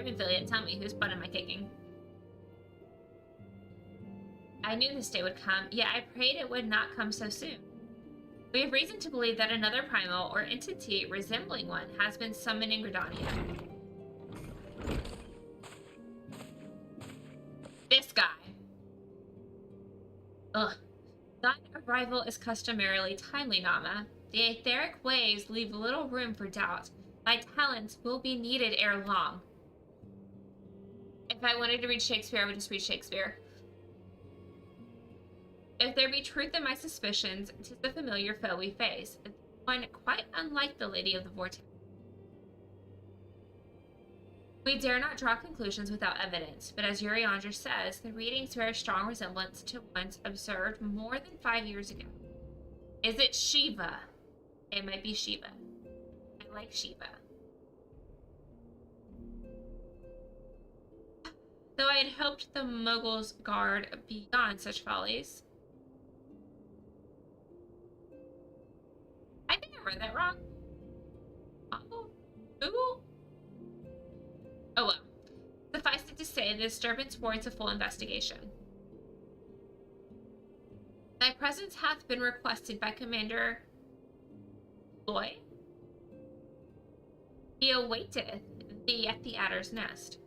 Affiliate, tell me, whose butt am I kicking? I knew this day would come, yet I prayed it would not come so soon. We have reason to believe that another primal or entity resembling one has been summoned in Gridania. This guy. Ugh. Thine arrival is customarily timely, Nama. The etheric waves leave little room for doubt. My talents will be needed ere long. If I wanted to read Shakespeare, I would just read Shakespeare. If there be truth in my suspicions, 'tis the familiar foe we face, one quite unlike the Lady of the Vortex. We dare not draw conclusions without evidence, but as Urianger says, the readings bear a strong resemblance to ones observed more than 5 years ago. Is it Shiva? It might be Shiva. I like Shiva. Though I had hoped the Mogul's guard beyond such follies. I think I read that wrong. Oh, Google? Oh well. Suffice it to say, the disturbance warrants a full investigation. Thy presence hath been requested by Commander Loy. He awaiteth thee at the Adder's Nest.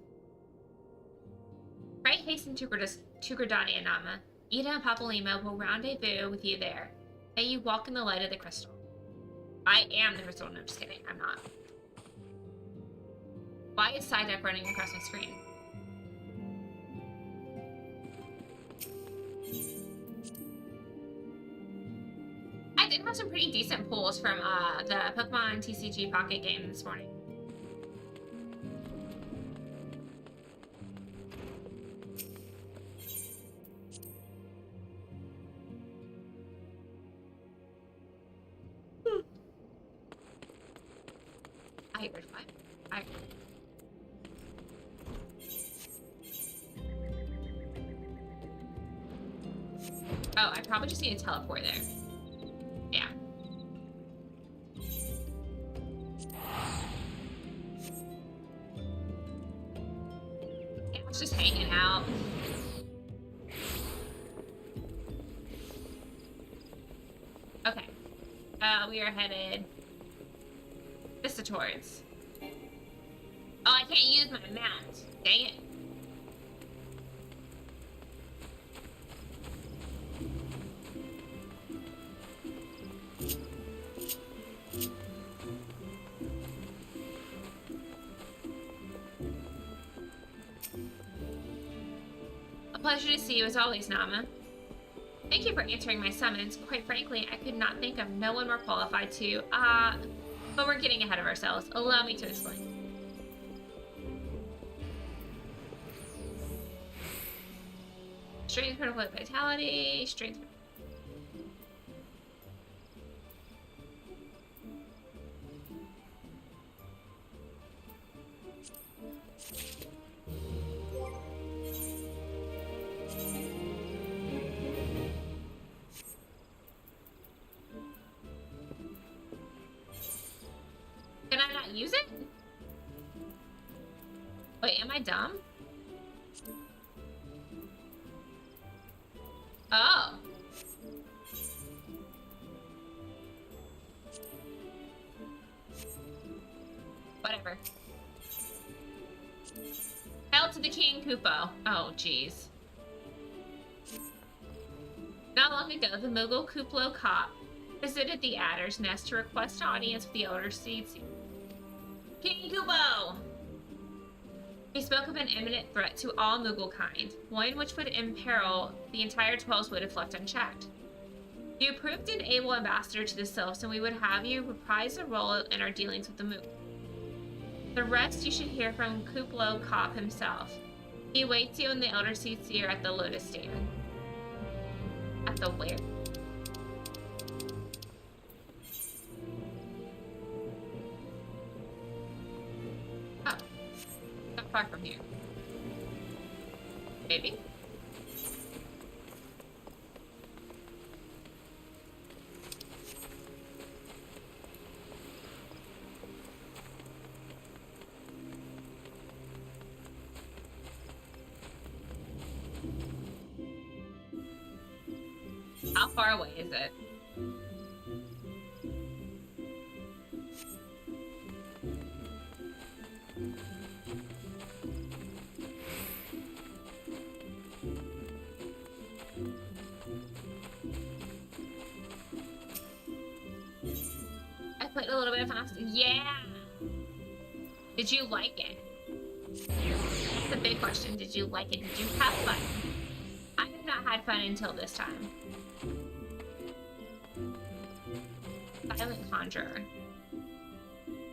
Pray hasten to Gridania, Nama. Ida and Papalima will rendezvous with you there. May you walk in the light of the crystal. I am the crystal. No, I'm just kidding. I'm not. Why is Psyduck running across my screen? I did have some pretty decent pulls from the Pokemon TCG Pocket game this morning. Oh, I probably just need to teleport there. Yeah. It's just hanging out. Okay. We are headed this towards. Oh, I can't use my mount. Dang it. A pleasure to see you as always, Nama. Thank you for answering my summons. Quite frankly, I could not think of no one more qualified to, but we're getting ahead of ourselves. Allow me to explain. Strength, critical vitality, strength. Can I not use it? Wait, am I dumb? Oh. Whatever. Hail to the King Kupo. Oh, jeez. Not long ago, the Mughal Kuplo cop visited the Adder's Nest to request an audience with the Elder Seeds. King Kupo! He spoke of an imminent threat to all Mughal kind, one which would imperil the entire 12's wood if left unchecked. You proved an able ambassador to the Sylphs, and we would have you reprise a role in our dealings with the Mughal. The rest you should hear from Kuplo Kop himself. He waits you in the Elder Seer at the Lotus Stand. At the where? Oh. Not far from here. Maybe? How far away is it? I played a little bit of Fast. Yeah! Did you like it? That's a big question. Did you like it? Did you have fun? I have not had fun until this time. Silent Conjurer.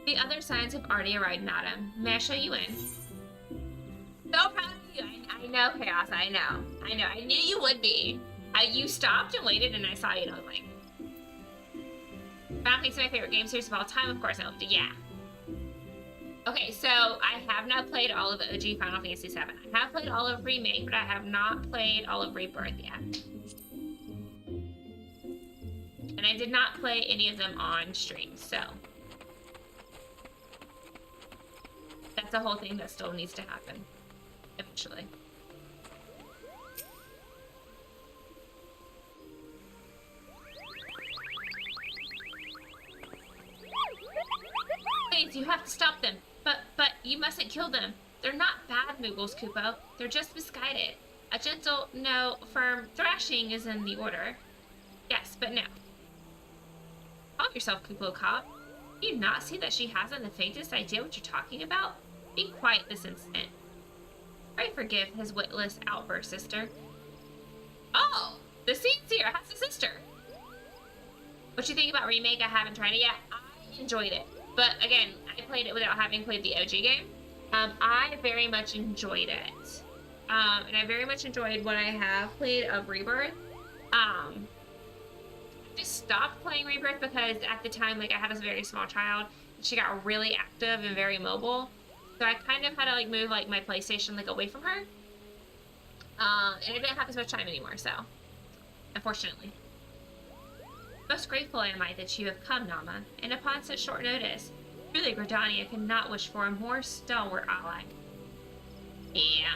The other signs have already arrived, madam. May I show you in? So proud of you. I know, Chaos. I know. I knew you would be. You stopped and waited, and I saw you, and I was like... Final Fantasy is my favorite game series of all time. Of course, I loved it. Yeah. Okay, so I have not played all of OG Final Fantasy VII. I have played all of Remake, but I have not played all of Rebirth yet. And I did not play any of them on stream, so... That's a whole thing that still needs to happen. Eventually. Please, you have to stop them. But you mustn't kill them. They're not bad Mughals, Kupo. They're just misguided. A gentle, no, firm thrashing is in the order. Yes, but no. Calm yourself, Kuplo Cop. Do you not see that she hasn't the faintest idea what you're talking about? Be quiet this instant. Pray forgive his witless outburst, sister. Oh! The Seed Seer has a sister! What you think about Remake? I haven't tried it yet. I enjoyed it. But again, I played it without having played the OG game. I very much enjoyed it. And I very much enjoyed what I have played of Rebirth. I just stopped playing Rebirth because at the time, like, I had a very small child. She got really active and very mobile. So I kind of had to, like, move, like, my PlayStation, like, away from her. And I didn't have as much time anymore, so. Unfortunately. Most grateful am I that you have come, Nama, and upon such short notice. Truly, Gridania could not wish for a more stalwart ally. Yeah.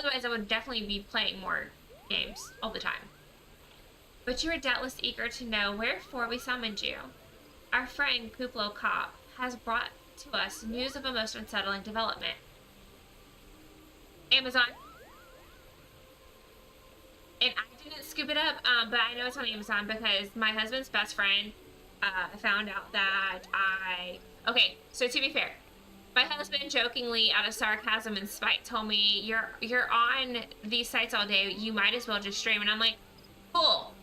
Otherwise, I would definitely be playing more games all the time. But you are doubtless eager to know wherefore we summoned you. Our friend Kuplo Cop has brought to us news of a most unsettling development. Amazon. And I didn't scoop it up, but I know it's on Amazon because my husband's best friend found out that okay, so to be fair, my husband jokingly, out of sarcasm and spite, told me, you're on these sites all day, you might as well just stream. And I'm like, cool,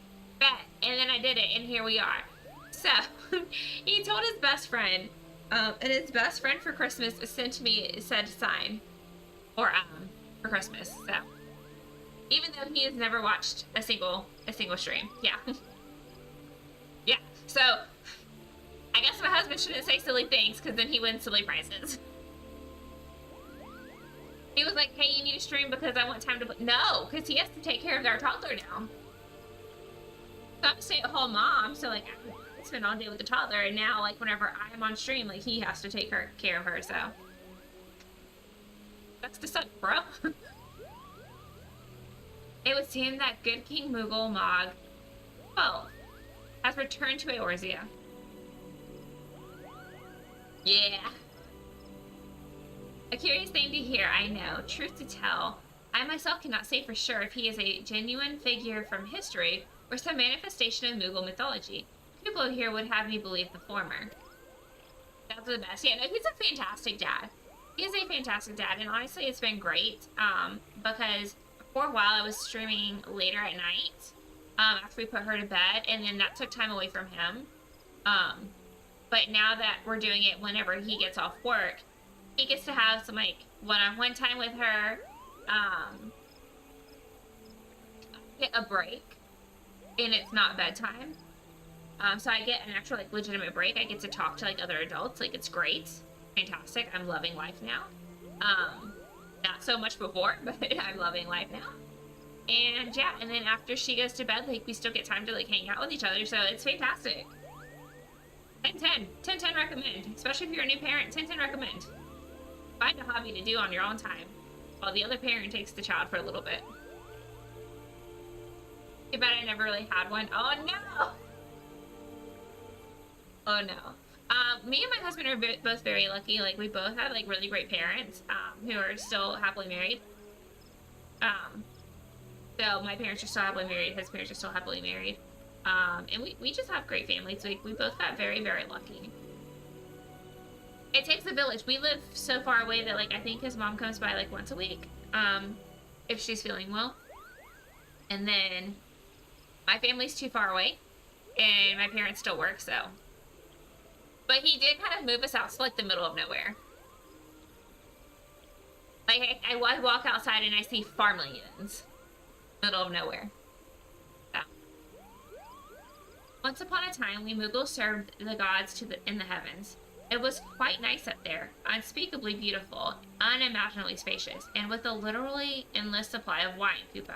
bet. And then I did it, and here we are. So, he told his best friend, and his best friend for Christmas sent me said sign, or for Christmas. So, even though he has never watched a single stream, yeah, yeah. So, I guess my husband shouldn't say silly things, because then he wins silly prizes. He was like, hey, you need to stream because I want time to play. No, because he has to take care of our toddler now. So I'm a stay-at-home mom, so like I spend all day with the toddler, and now like whenever I'm on stream, like he has to take care of her, so that's the suck, bro. It would seem that good King Moogle Mog 12 has returned to Eorzea. Yeah. A curious thing to hear, I know. Truth to tell, I myself cannot say for sure if he is a genuine figure from history or some manifestation of Moogle mythology. People here would have me believe the former. That's the best. Yeah, no, he's a fantastic dad. He is a fantastic dad, and honestly, it's been great, because for a while I was streaming later at night, after we put her to bed, and then that took time away from him. But now that we're doing it whenever he gets off work, he gets to have some, like, one-on-one time with her, get a break, and it's not bedtime. So I get an actual, like, legitimate break. I get to talk to, like, other adults. Like, it's great. Fantastic. I'm loving life now. Not so much before, but I'm loving life now. And, yeah, and then after she goes to bed, like, we still get time to, like, hang out with each other, so it's fantastic. 10-10. 10-10 recommend. Especially if you're a new parent, 10-10 recommend. Find a hobby to do on your own time, while the other parent takes the child for a little bit. Too bad I never really had one. Oh, no! Oh, no. Me and my husband are both very lucky. Like, we both have, like, really great parents, who are still happily married. So my parents are still happily married. His parents are still happily married. And we just have great families. We both got very, very lucky. It takes a village. We live so far away that, like, I think his mom comes by, like, once a week, if she's feeling well. And then my family's too far away, and my parents still work, so. But he did kind of move us out to, like, the middle of nowhere. Like, I walk outside and I see farmlands. Middle of nowhere. So. Once upon a time, we Moogles served the gods in the heavens. It was quite nice up there, unspeakably beautiful, unimaginably spacious, and with a literally endless supply of wine, Kupo.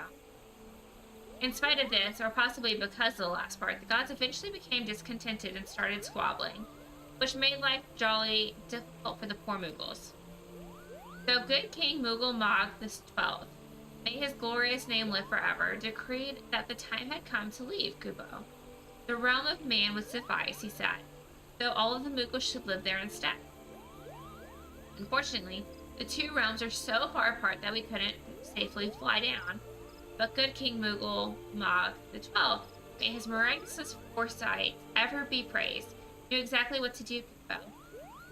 In spite of this, or possibly because of the last part, the gods eventually became discontented and started squabbling, which made life jolly difficult for the poor Moogles. So good King Moogle Mog the 12th, may his glorious name live forever, decreed that the time had come to leave Kupo. The realm of man would suffice, he said, though all of the Moogles should live there instead. Unfortunately, the two realms are so far apart that we couldn't safely fly down, but good King Moogle Mog the 12th, may his miraculous foresight ever be praised, knew exactly what to do, Kupo.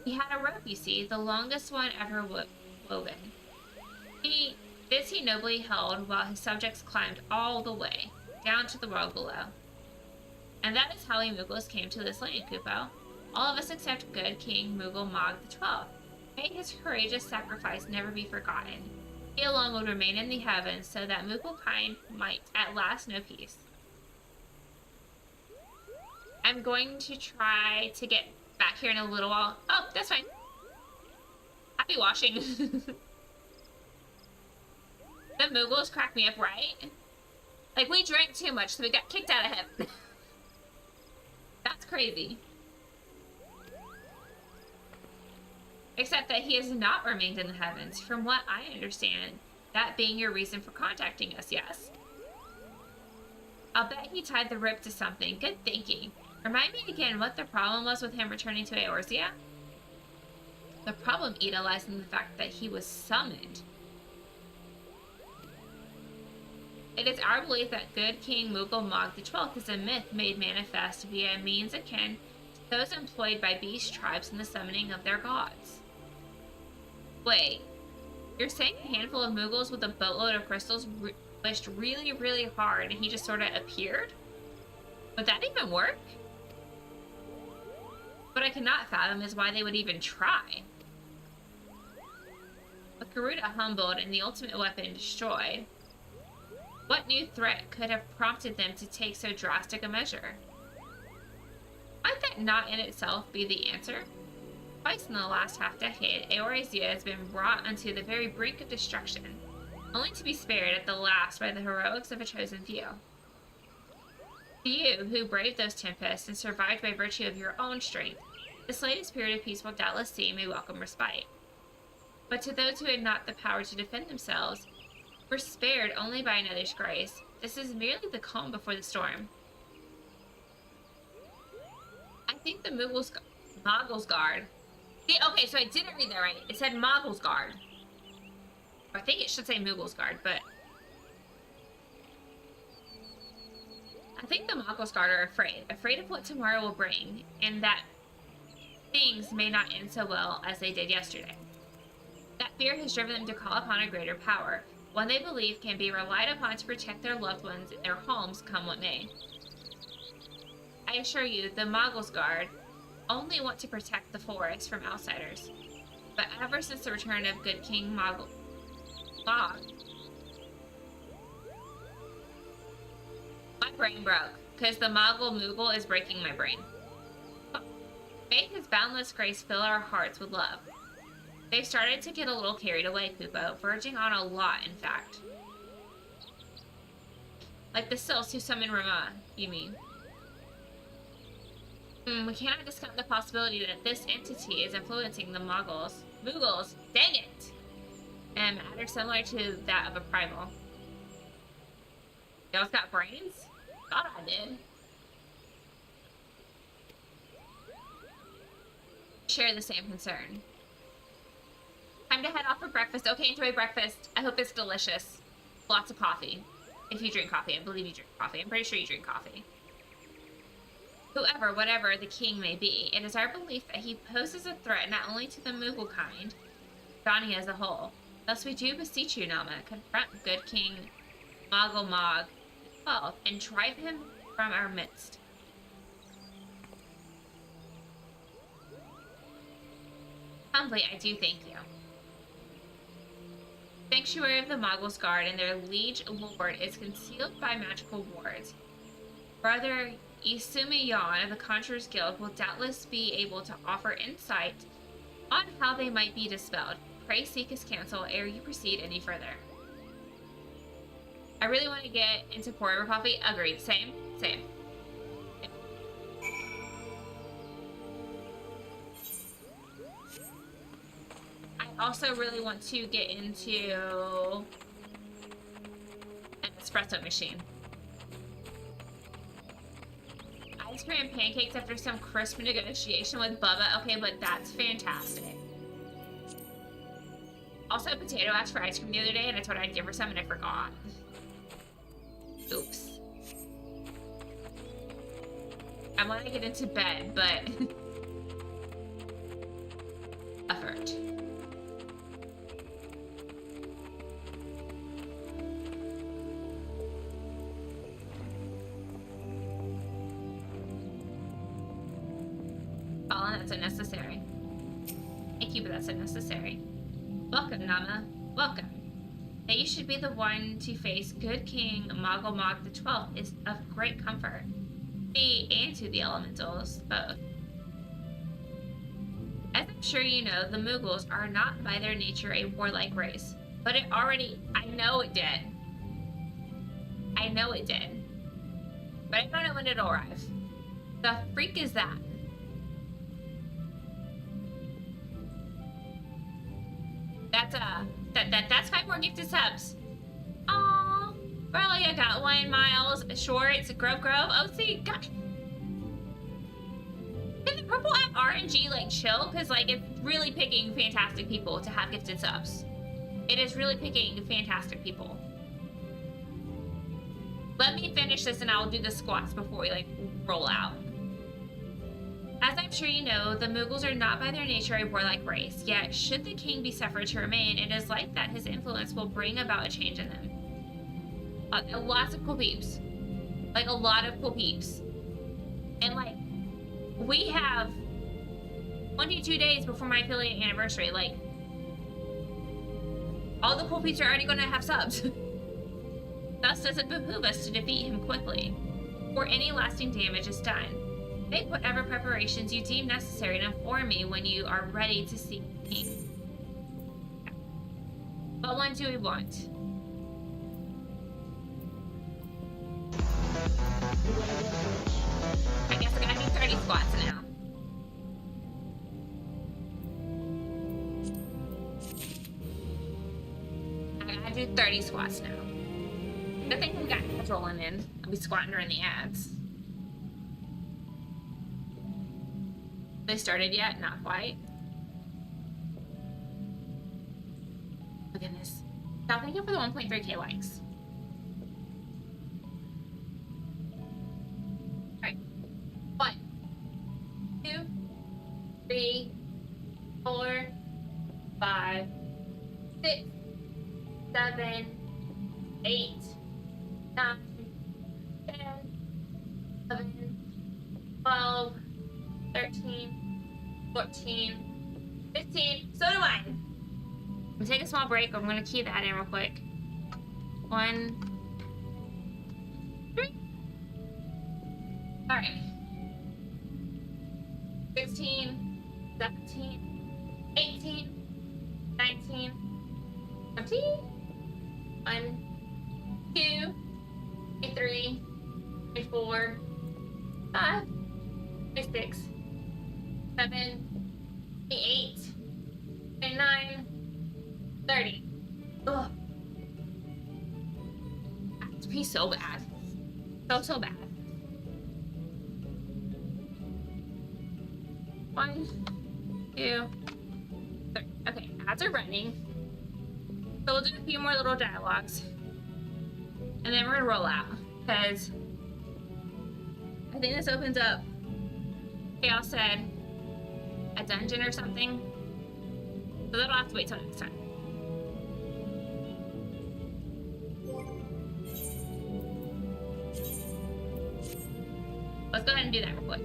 He had a rope, you see, the longest one ever woven. This he nobly held while his subjects climbed all the way, down to the world below. And that is how we Moogles came to this land, Kupo. All of us except good King Moogle Mog the 12th. May his courageous sacrifice never be forgotten. He alone would remain in the heavens so that Moogle kind might at last know peace. I'm going to try to get back here in a little while. Oh, that's fine. Happy washing. The Moogles crack me up, right? Like, we drank too much, so we got kicked out of heaven. That's crazy. Except that he has not remained in the heavens. From what I understand, That being your reason for contacting us, yes? I'll bet he tied the rope to something. Good thinking. Remind me again what the problem was with him returning to Eorzea? The problem, Ida, lies in the fact that he was summoned. It is our belief that good King Moogle Mog the 12th is a myth made manifest via means akin to those employed by beast tribes in the summoning of their gods. Wait, you're saying a handful of Moogles with a boatload of crystals wished really, really hard and he just sort of appeared? Would that even work? What I cannot fathom is why they would even try. With Garuda humbled and the ultimate weapon destroyed, what new threat could have prompted them to take so drastic a measure? Might that not in itself be the answer? Twice in the last half-decade, Eorzea has been brought unto the very brink of destruction, only to be spared at the last by the heroics of a chosen few. To you, who braved those tempests and survived by virtue of your own strength, this latest period of peace will doubtless seem a welcome respite. But to those who had not the power to defend themselves, were spared only by another's grace, this is merely the calm before the storm. I think the Moggle's Guard. See, okay, so I didn't read that right. It said Moggle's Guard. I think it should say Moogle's Guard, but I think the Moggle's Guard are afraid of what tomorrow will bring, and that things may not end so well as they did yesterday. That fear has driven them to call upon a greater power, one they believe can be relied upon to protect their loved ones in their homes, come what may. I assure you, the Moggle's Guard only want to protect the forest from outsiders. But ever since the return of good King Mog, my brain broke, because the Moogle is breaking my brain. May his boundless grace fill our hearts with love. They've started to get a little carried away, Poopo, verging on a lot, in fact. Like the Sylphs who summon Rama, you mean? We cannot discount the possibility that this entity is influencing the Moogles, dang it! And matter similar to that of a primal. Y'all's got brains? Thought I did. Share the same concern. Time to head off for breakfast. Okay, enjoy breakfast. I hope it's delicious. Lots of coffee. If you drink coffee. I believe you drink coffee. I'm pretty sure you drink coffee. Whoever, whatever the king may be, it is our belief that he poses a threat not only to the Moogle kind, Johnny as a whole. Thus we do beseech you, Nama, confront good King Mog the 12th and drive him from our midst. Humbly, I do thank you. Sanctuary of the Moggle's Guard and their liege lord is concealed by magical wards. Brother Isumiyan of the Conjurer's Guild will doubtless be able to offer insight on how they might be dispelled. Pray seek his counsel ere you proceed any further. I really want to get into pour over coffee. Agreed. Same. I also really want to get into an espresso machine. Ice cream and pancakes after some crisp negotiation with Bubba. Okay, but that's fantastic. Also, Potato asked for ice cream the other day, and I told her I'd give her some, and I forgot. Oops. I want to get into bed, but effort. Colin, that's unnecessary. Thank you, but that's unnecessary. Welcome, Nama. Welcome. That you should be the one to face good King Mog the 12th is of great comfort. Me and to the elementals, both. As I'm sure you know, the Moogles are not by their nature a warlike race. But it already... I know it did. I know it did. But I don't know when it'll arrive. The freak is that? That's 5 more gifted subs. Aww. Really, I got 1 Miles Shorts, Grove. Oh, see, God. Can the purple app RNG like chill? Because like it's really picking fantastic people to have gifted subs. It is really picking fantastic people. Let me finish this and I'll do the squats before we like roll out. As I'm sure you know, the Mughals are not by their nature a warlike race, yet should the king be suffered to remain, it is like that his influence will bring about a change in them. Lots of cool peeps. Like a lot of cool peeps. And like, we have 22 days before my affiliate anniversary. Like, all the cool peeps are already gonna have subs. Thus does it behoove us to defeat him quickly, before any lasting damage is done. Make whatever preparations you deem necessary and inform me when you are ready to see the king. What one do we want? I guess I gotta do 30 squats now. I gotta do 30 squats now. I think we got ads rolling in. I'll be squatting during the ads. They started yet? Not quite. Oh goodness. Now thank you for the 1.3k likes. Alright. 1, 2, 3, 4, 5, 6, 7, 8, 9, 10, 11, 12, 13, 14, 15, so do I. I'm gonna take a small break. I'm gonna key that in real quick. 1, 3. Alright. 16, 17, 18, 19, 20, 1, 2, 3, 4, 5, 6, 7, 8, 9, 30. Ugh. I have to pee so bad. So bad. 1, 2, 3. Okay, ads are running. So we'll do a few more little dialogues. And then we're gonna roll out. Because I think this opens up, Chaos said, a dungeon or something. So that'll have to wait till next time. Let's go ahead and do that real quick.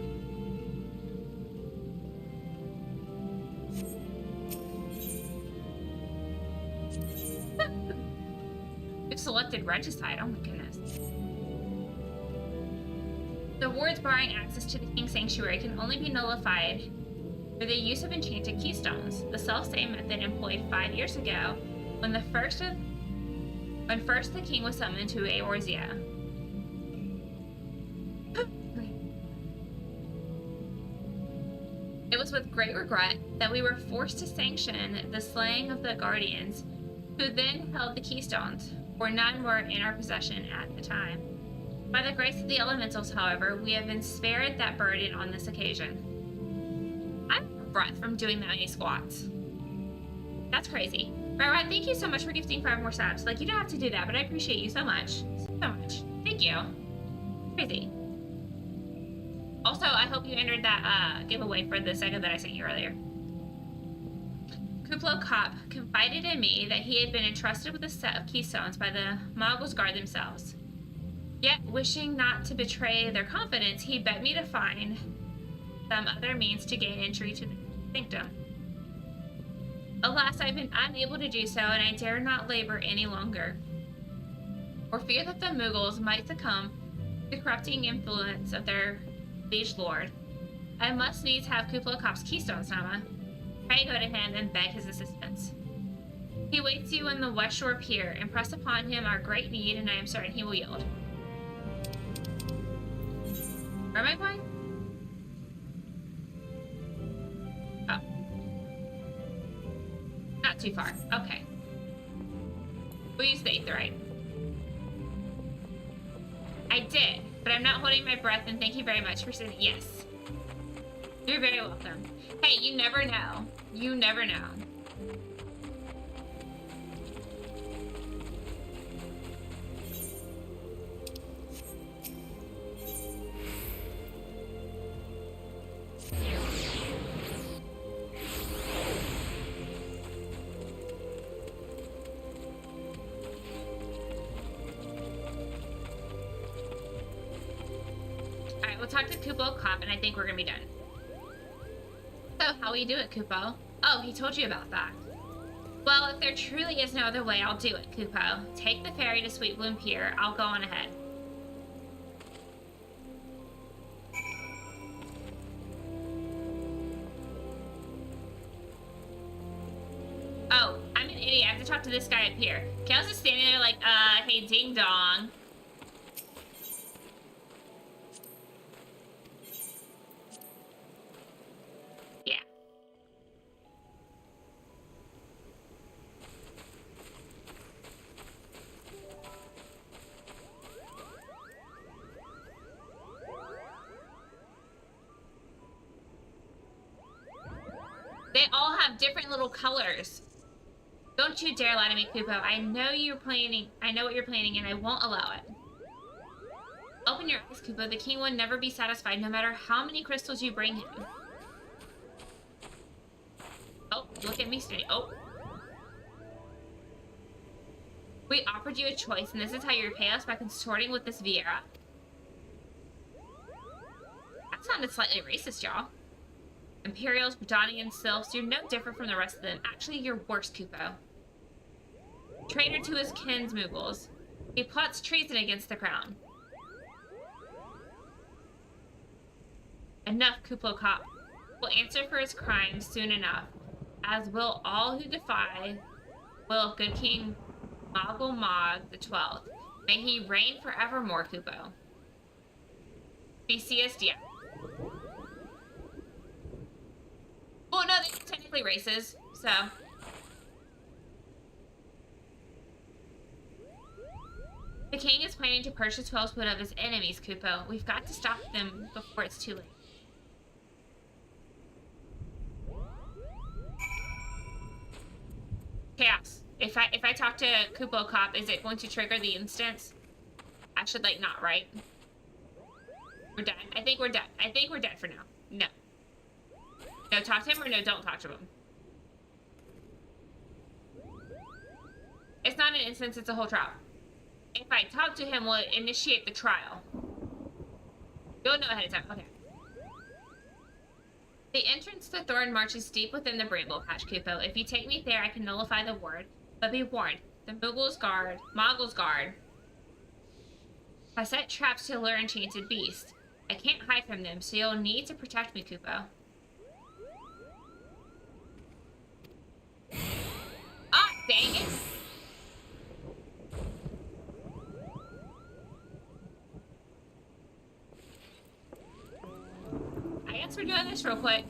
We've selected Regicide, oh my goodness. The wards barring access to the King's Sanctuary can only be nullified through the use of enchanted keystones, the self-same method employed 5 years ago when first the king was summoned to Eorzea. It was with great regret that we were forced to sanction the slaying of the guardians, who then held the keystones, for none were in our possession at the time. By the grace of the elementals, however, we have been spared that burden on this occasion. I'm out of breath from doing that many squats. That's crazy. Right, thank you so much for gifting 5 more subs. Like, you don't have to do that, but I appreciate you so much. So much. Thank you. Crazy. Also, I hope you entered that giveaway for the Sega that I sent you earlier. Kuplo Kopp confided in me that he had been entrusted with a set of keystones by the Mogul's Guard themselves. Yet, wishing not to betray their confidence, he begged me to find some other means to gain entry to the sanctum. Alas, I've been unable to do so, and I dare not labor any longer, for fear that the Mughals might succumb to the corrupting influence of their liege lord. I must needs have Kuplo Kopp's keystones, Nama. Pray go to him and beg his assistance. He waits you in the West Shore Pier. Impress upon him our great need, and I am certain he will yield. Where am I going? Oh. Not too far. Okay. We'll use the aetheryte. I did, but I'm not holding my breath, and thank you very much for saying yes. You're very welcome. Hey, you never know. You never know. Alright, we'll talk to Kupo Cop, and I think we're gonna be done. So, how will you do it, Kupo? Oh, he told you about that. Well, if there truly is no other way, I'll do it, Kupo. Take the ferry to Sweet Bloom Pier. I'll go on ahead. Oh, I'm an idiot. I have to talk to this guy up here. Kale's just standing there like, hey, ding dong. Yeah. They all have different little colors. Don't you dare lie to me, Kupo. I know you're planning. I know what you're planning, and I won't allow it. Open your eyes, Kupo. The king will never be satisfied, no matter how many crystals you bring him. Oh, look at me straight. Oh. We offered you a choice, and this is how you repay us by consorting with this Vieira. That sounded slightly racist, y'all. Imperials, Bredonians, Sylphs, you're no different from the rest of them. Actually, you're worse, Kupo. Traitor to his kinsmoogles. He plots treason against the crown. Enough, Kupo Cop. Will answer for his crimes soon enough, as will all who defy will good King Moggle Mog the 12th. May he reign forevermore, Kupo. BCS, yeah. Well, no, they're technically races, so. The king is planning to purge the 12 foot of his enemies, Kupo. We've got to stop them before it's too late. Chaos. If I talk to Kupo Cop, is it going to trigger the instance? I should, like, not, right? We're done. I think we're done. I think we're done for now. No. No, talk to him, or no, don't talk to him. It's not an instance, it's a whole trial. If I talk to him, will it initiate the trial? You'll know ahead of time. Okay. The entrance to Thorn March is deep within the Bramble Patch, Kupo. If you take me there, I can nullify the word. But be warned, the Moggle's Guard has set traps to lure enchanted beasts. I can't hide from them, so you'll need to protect me, Kupo. Ah, dang it! I guess we're doing this real quick.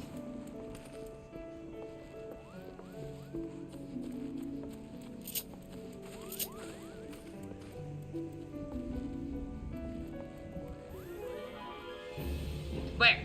Where?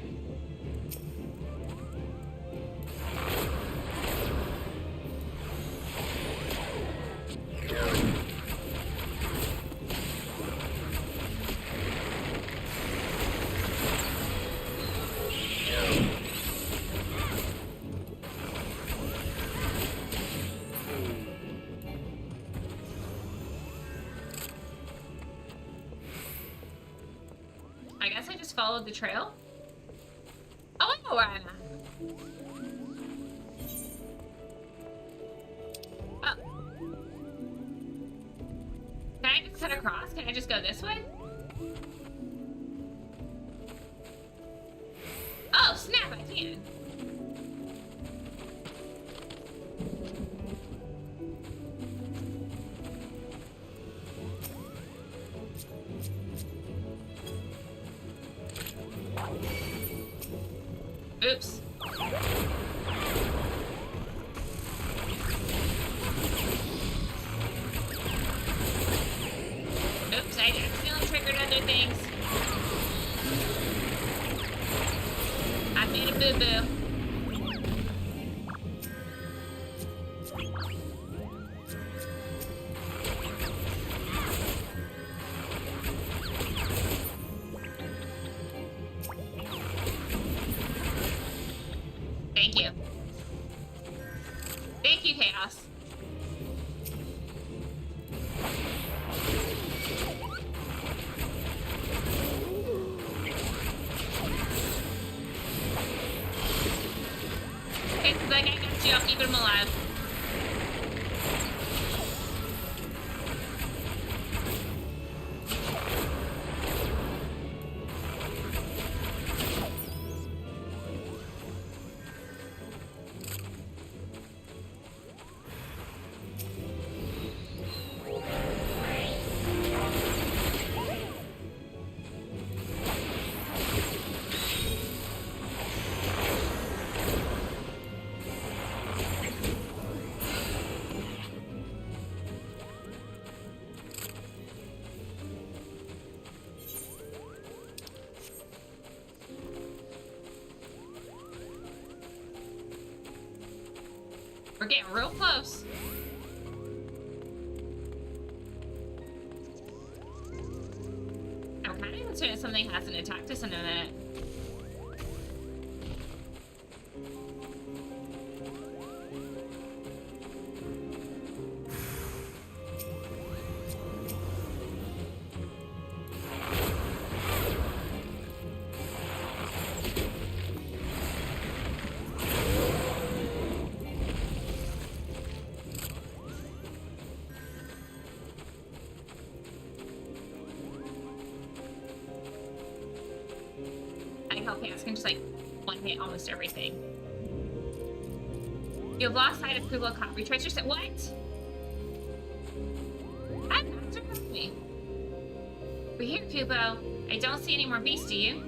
I guess I just followed the trail. Oh, I know where I'm at. Oh. Can I just cut across? Can I just go this way? Oh, snap, I can. Oops. got you. I'll keep him alive. We're getting real close. I'm kind of concerned something hasn't attacked us in a minute. Chaos can just like one hit almost everything. You have lost sight of Kubo Cop. Retrace your set. What? That surprised me. We're here, Kubo. I don't see any more beasts, do you?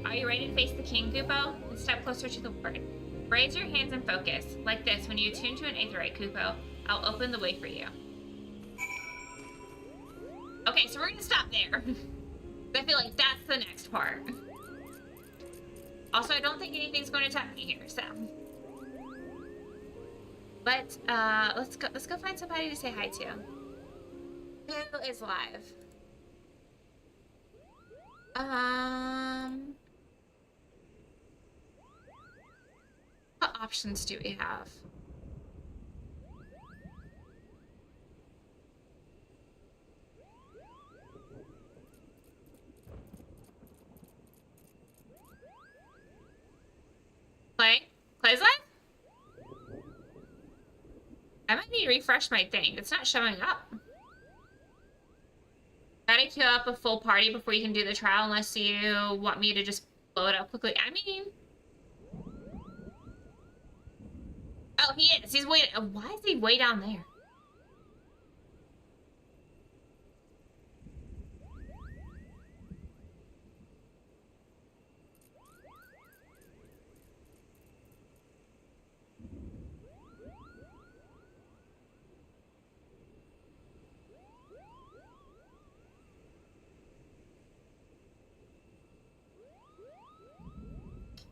Are you ready to face the king, Kubo? Then step closer to the word. Raise your hands and focus. Like this, when you attune to an aetheryte, Kubo, I'll open the way for you. Okay, so we're gonna stop there. I feel like that's the next part. Also, I don't think anything's going to attack me here, so. But let's go find somebody to say hi to. Who is live? What options do we have? Clay? Clay's live? I might need to refresh my thing. It's not showing up. Gotta queue up a full party before you can do the trial unless you want me to just blow it up quickly. I mean... Oh, he is. He's way... Why is he way down there?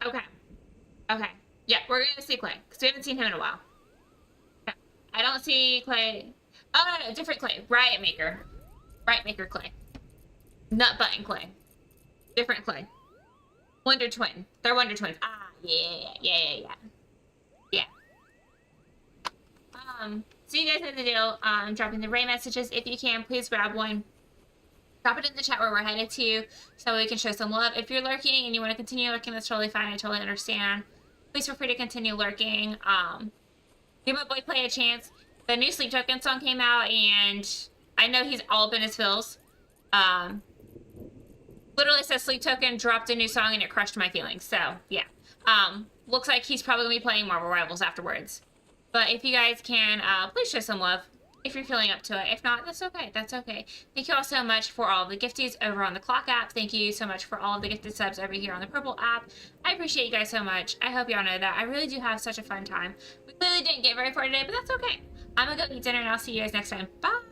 Okay. Okay. Yeah, we're gonna see Clay, because we haven't seen him in a while. Okay. I don't see Clay. Oh, no, different Clay. Riot Maker. Riot Maker Clay. Nut Button Clay. Different Clay. Wonder Twin. They're Wonder Twins. Ah, yeah. So you guys know the deal. Dropping the Ray messages. If you can, please grab one. Drop it in the chat where we're headed to so we can show some love. If you're lurking and you want to continue lurking, that's totally fine. I totally understand. Please feel free to continue lurking. Give my boy Clay a chance. The new Sleep Token song came out, and I know he's all up in his feels. Literally says Sleep Token dropped a new song and it crushed my feelings. So, yeah. Looks like he's probably going to be playing Marvel Rivals afterwards. But if you guys can, please show some love. If you're feeling up to it. If not, that's okay. That's okay. Thank you all so much for all the gifties over on the Clock app. Thank you so much for all of the gifted subs over here on the Purple app. I appreciate you guys so much. I hope y'all know that. I really do have such a fun time. We clearly didn't get very far today, but that's okay. I'm gonna go eat dinner and I'll see you guys next time. Bye!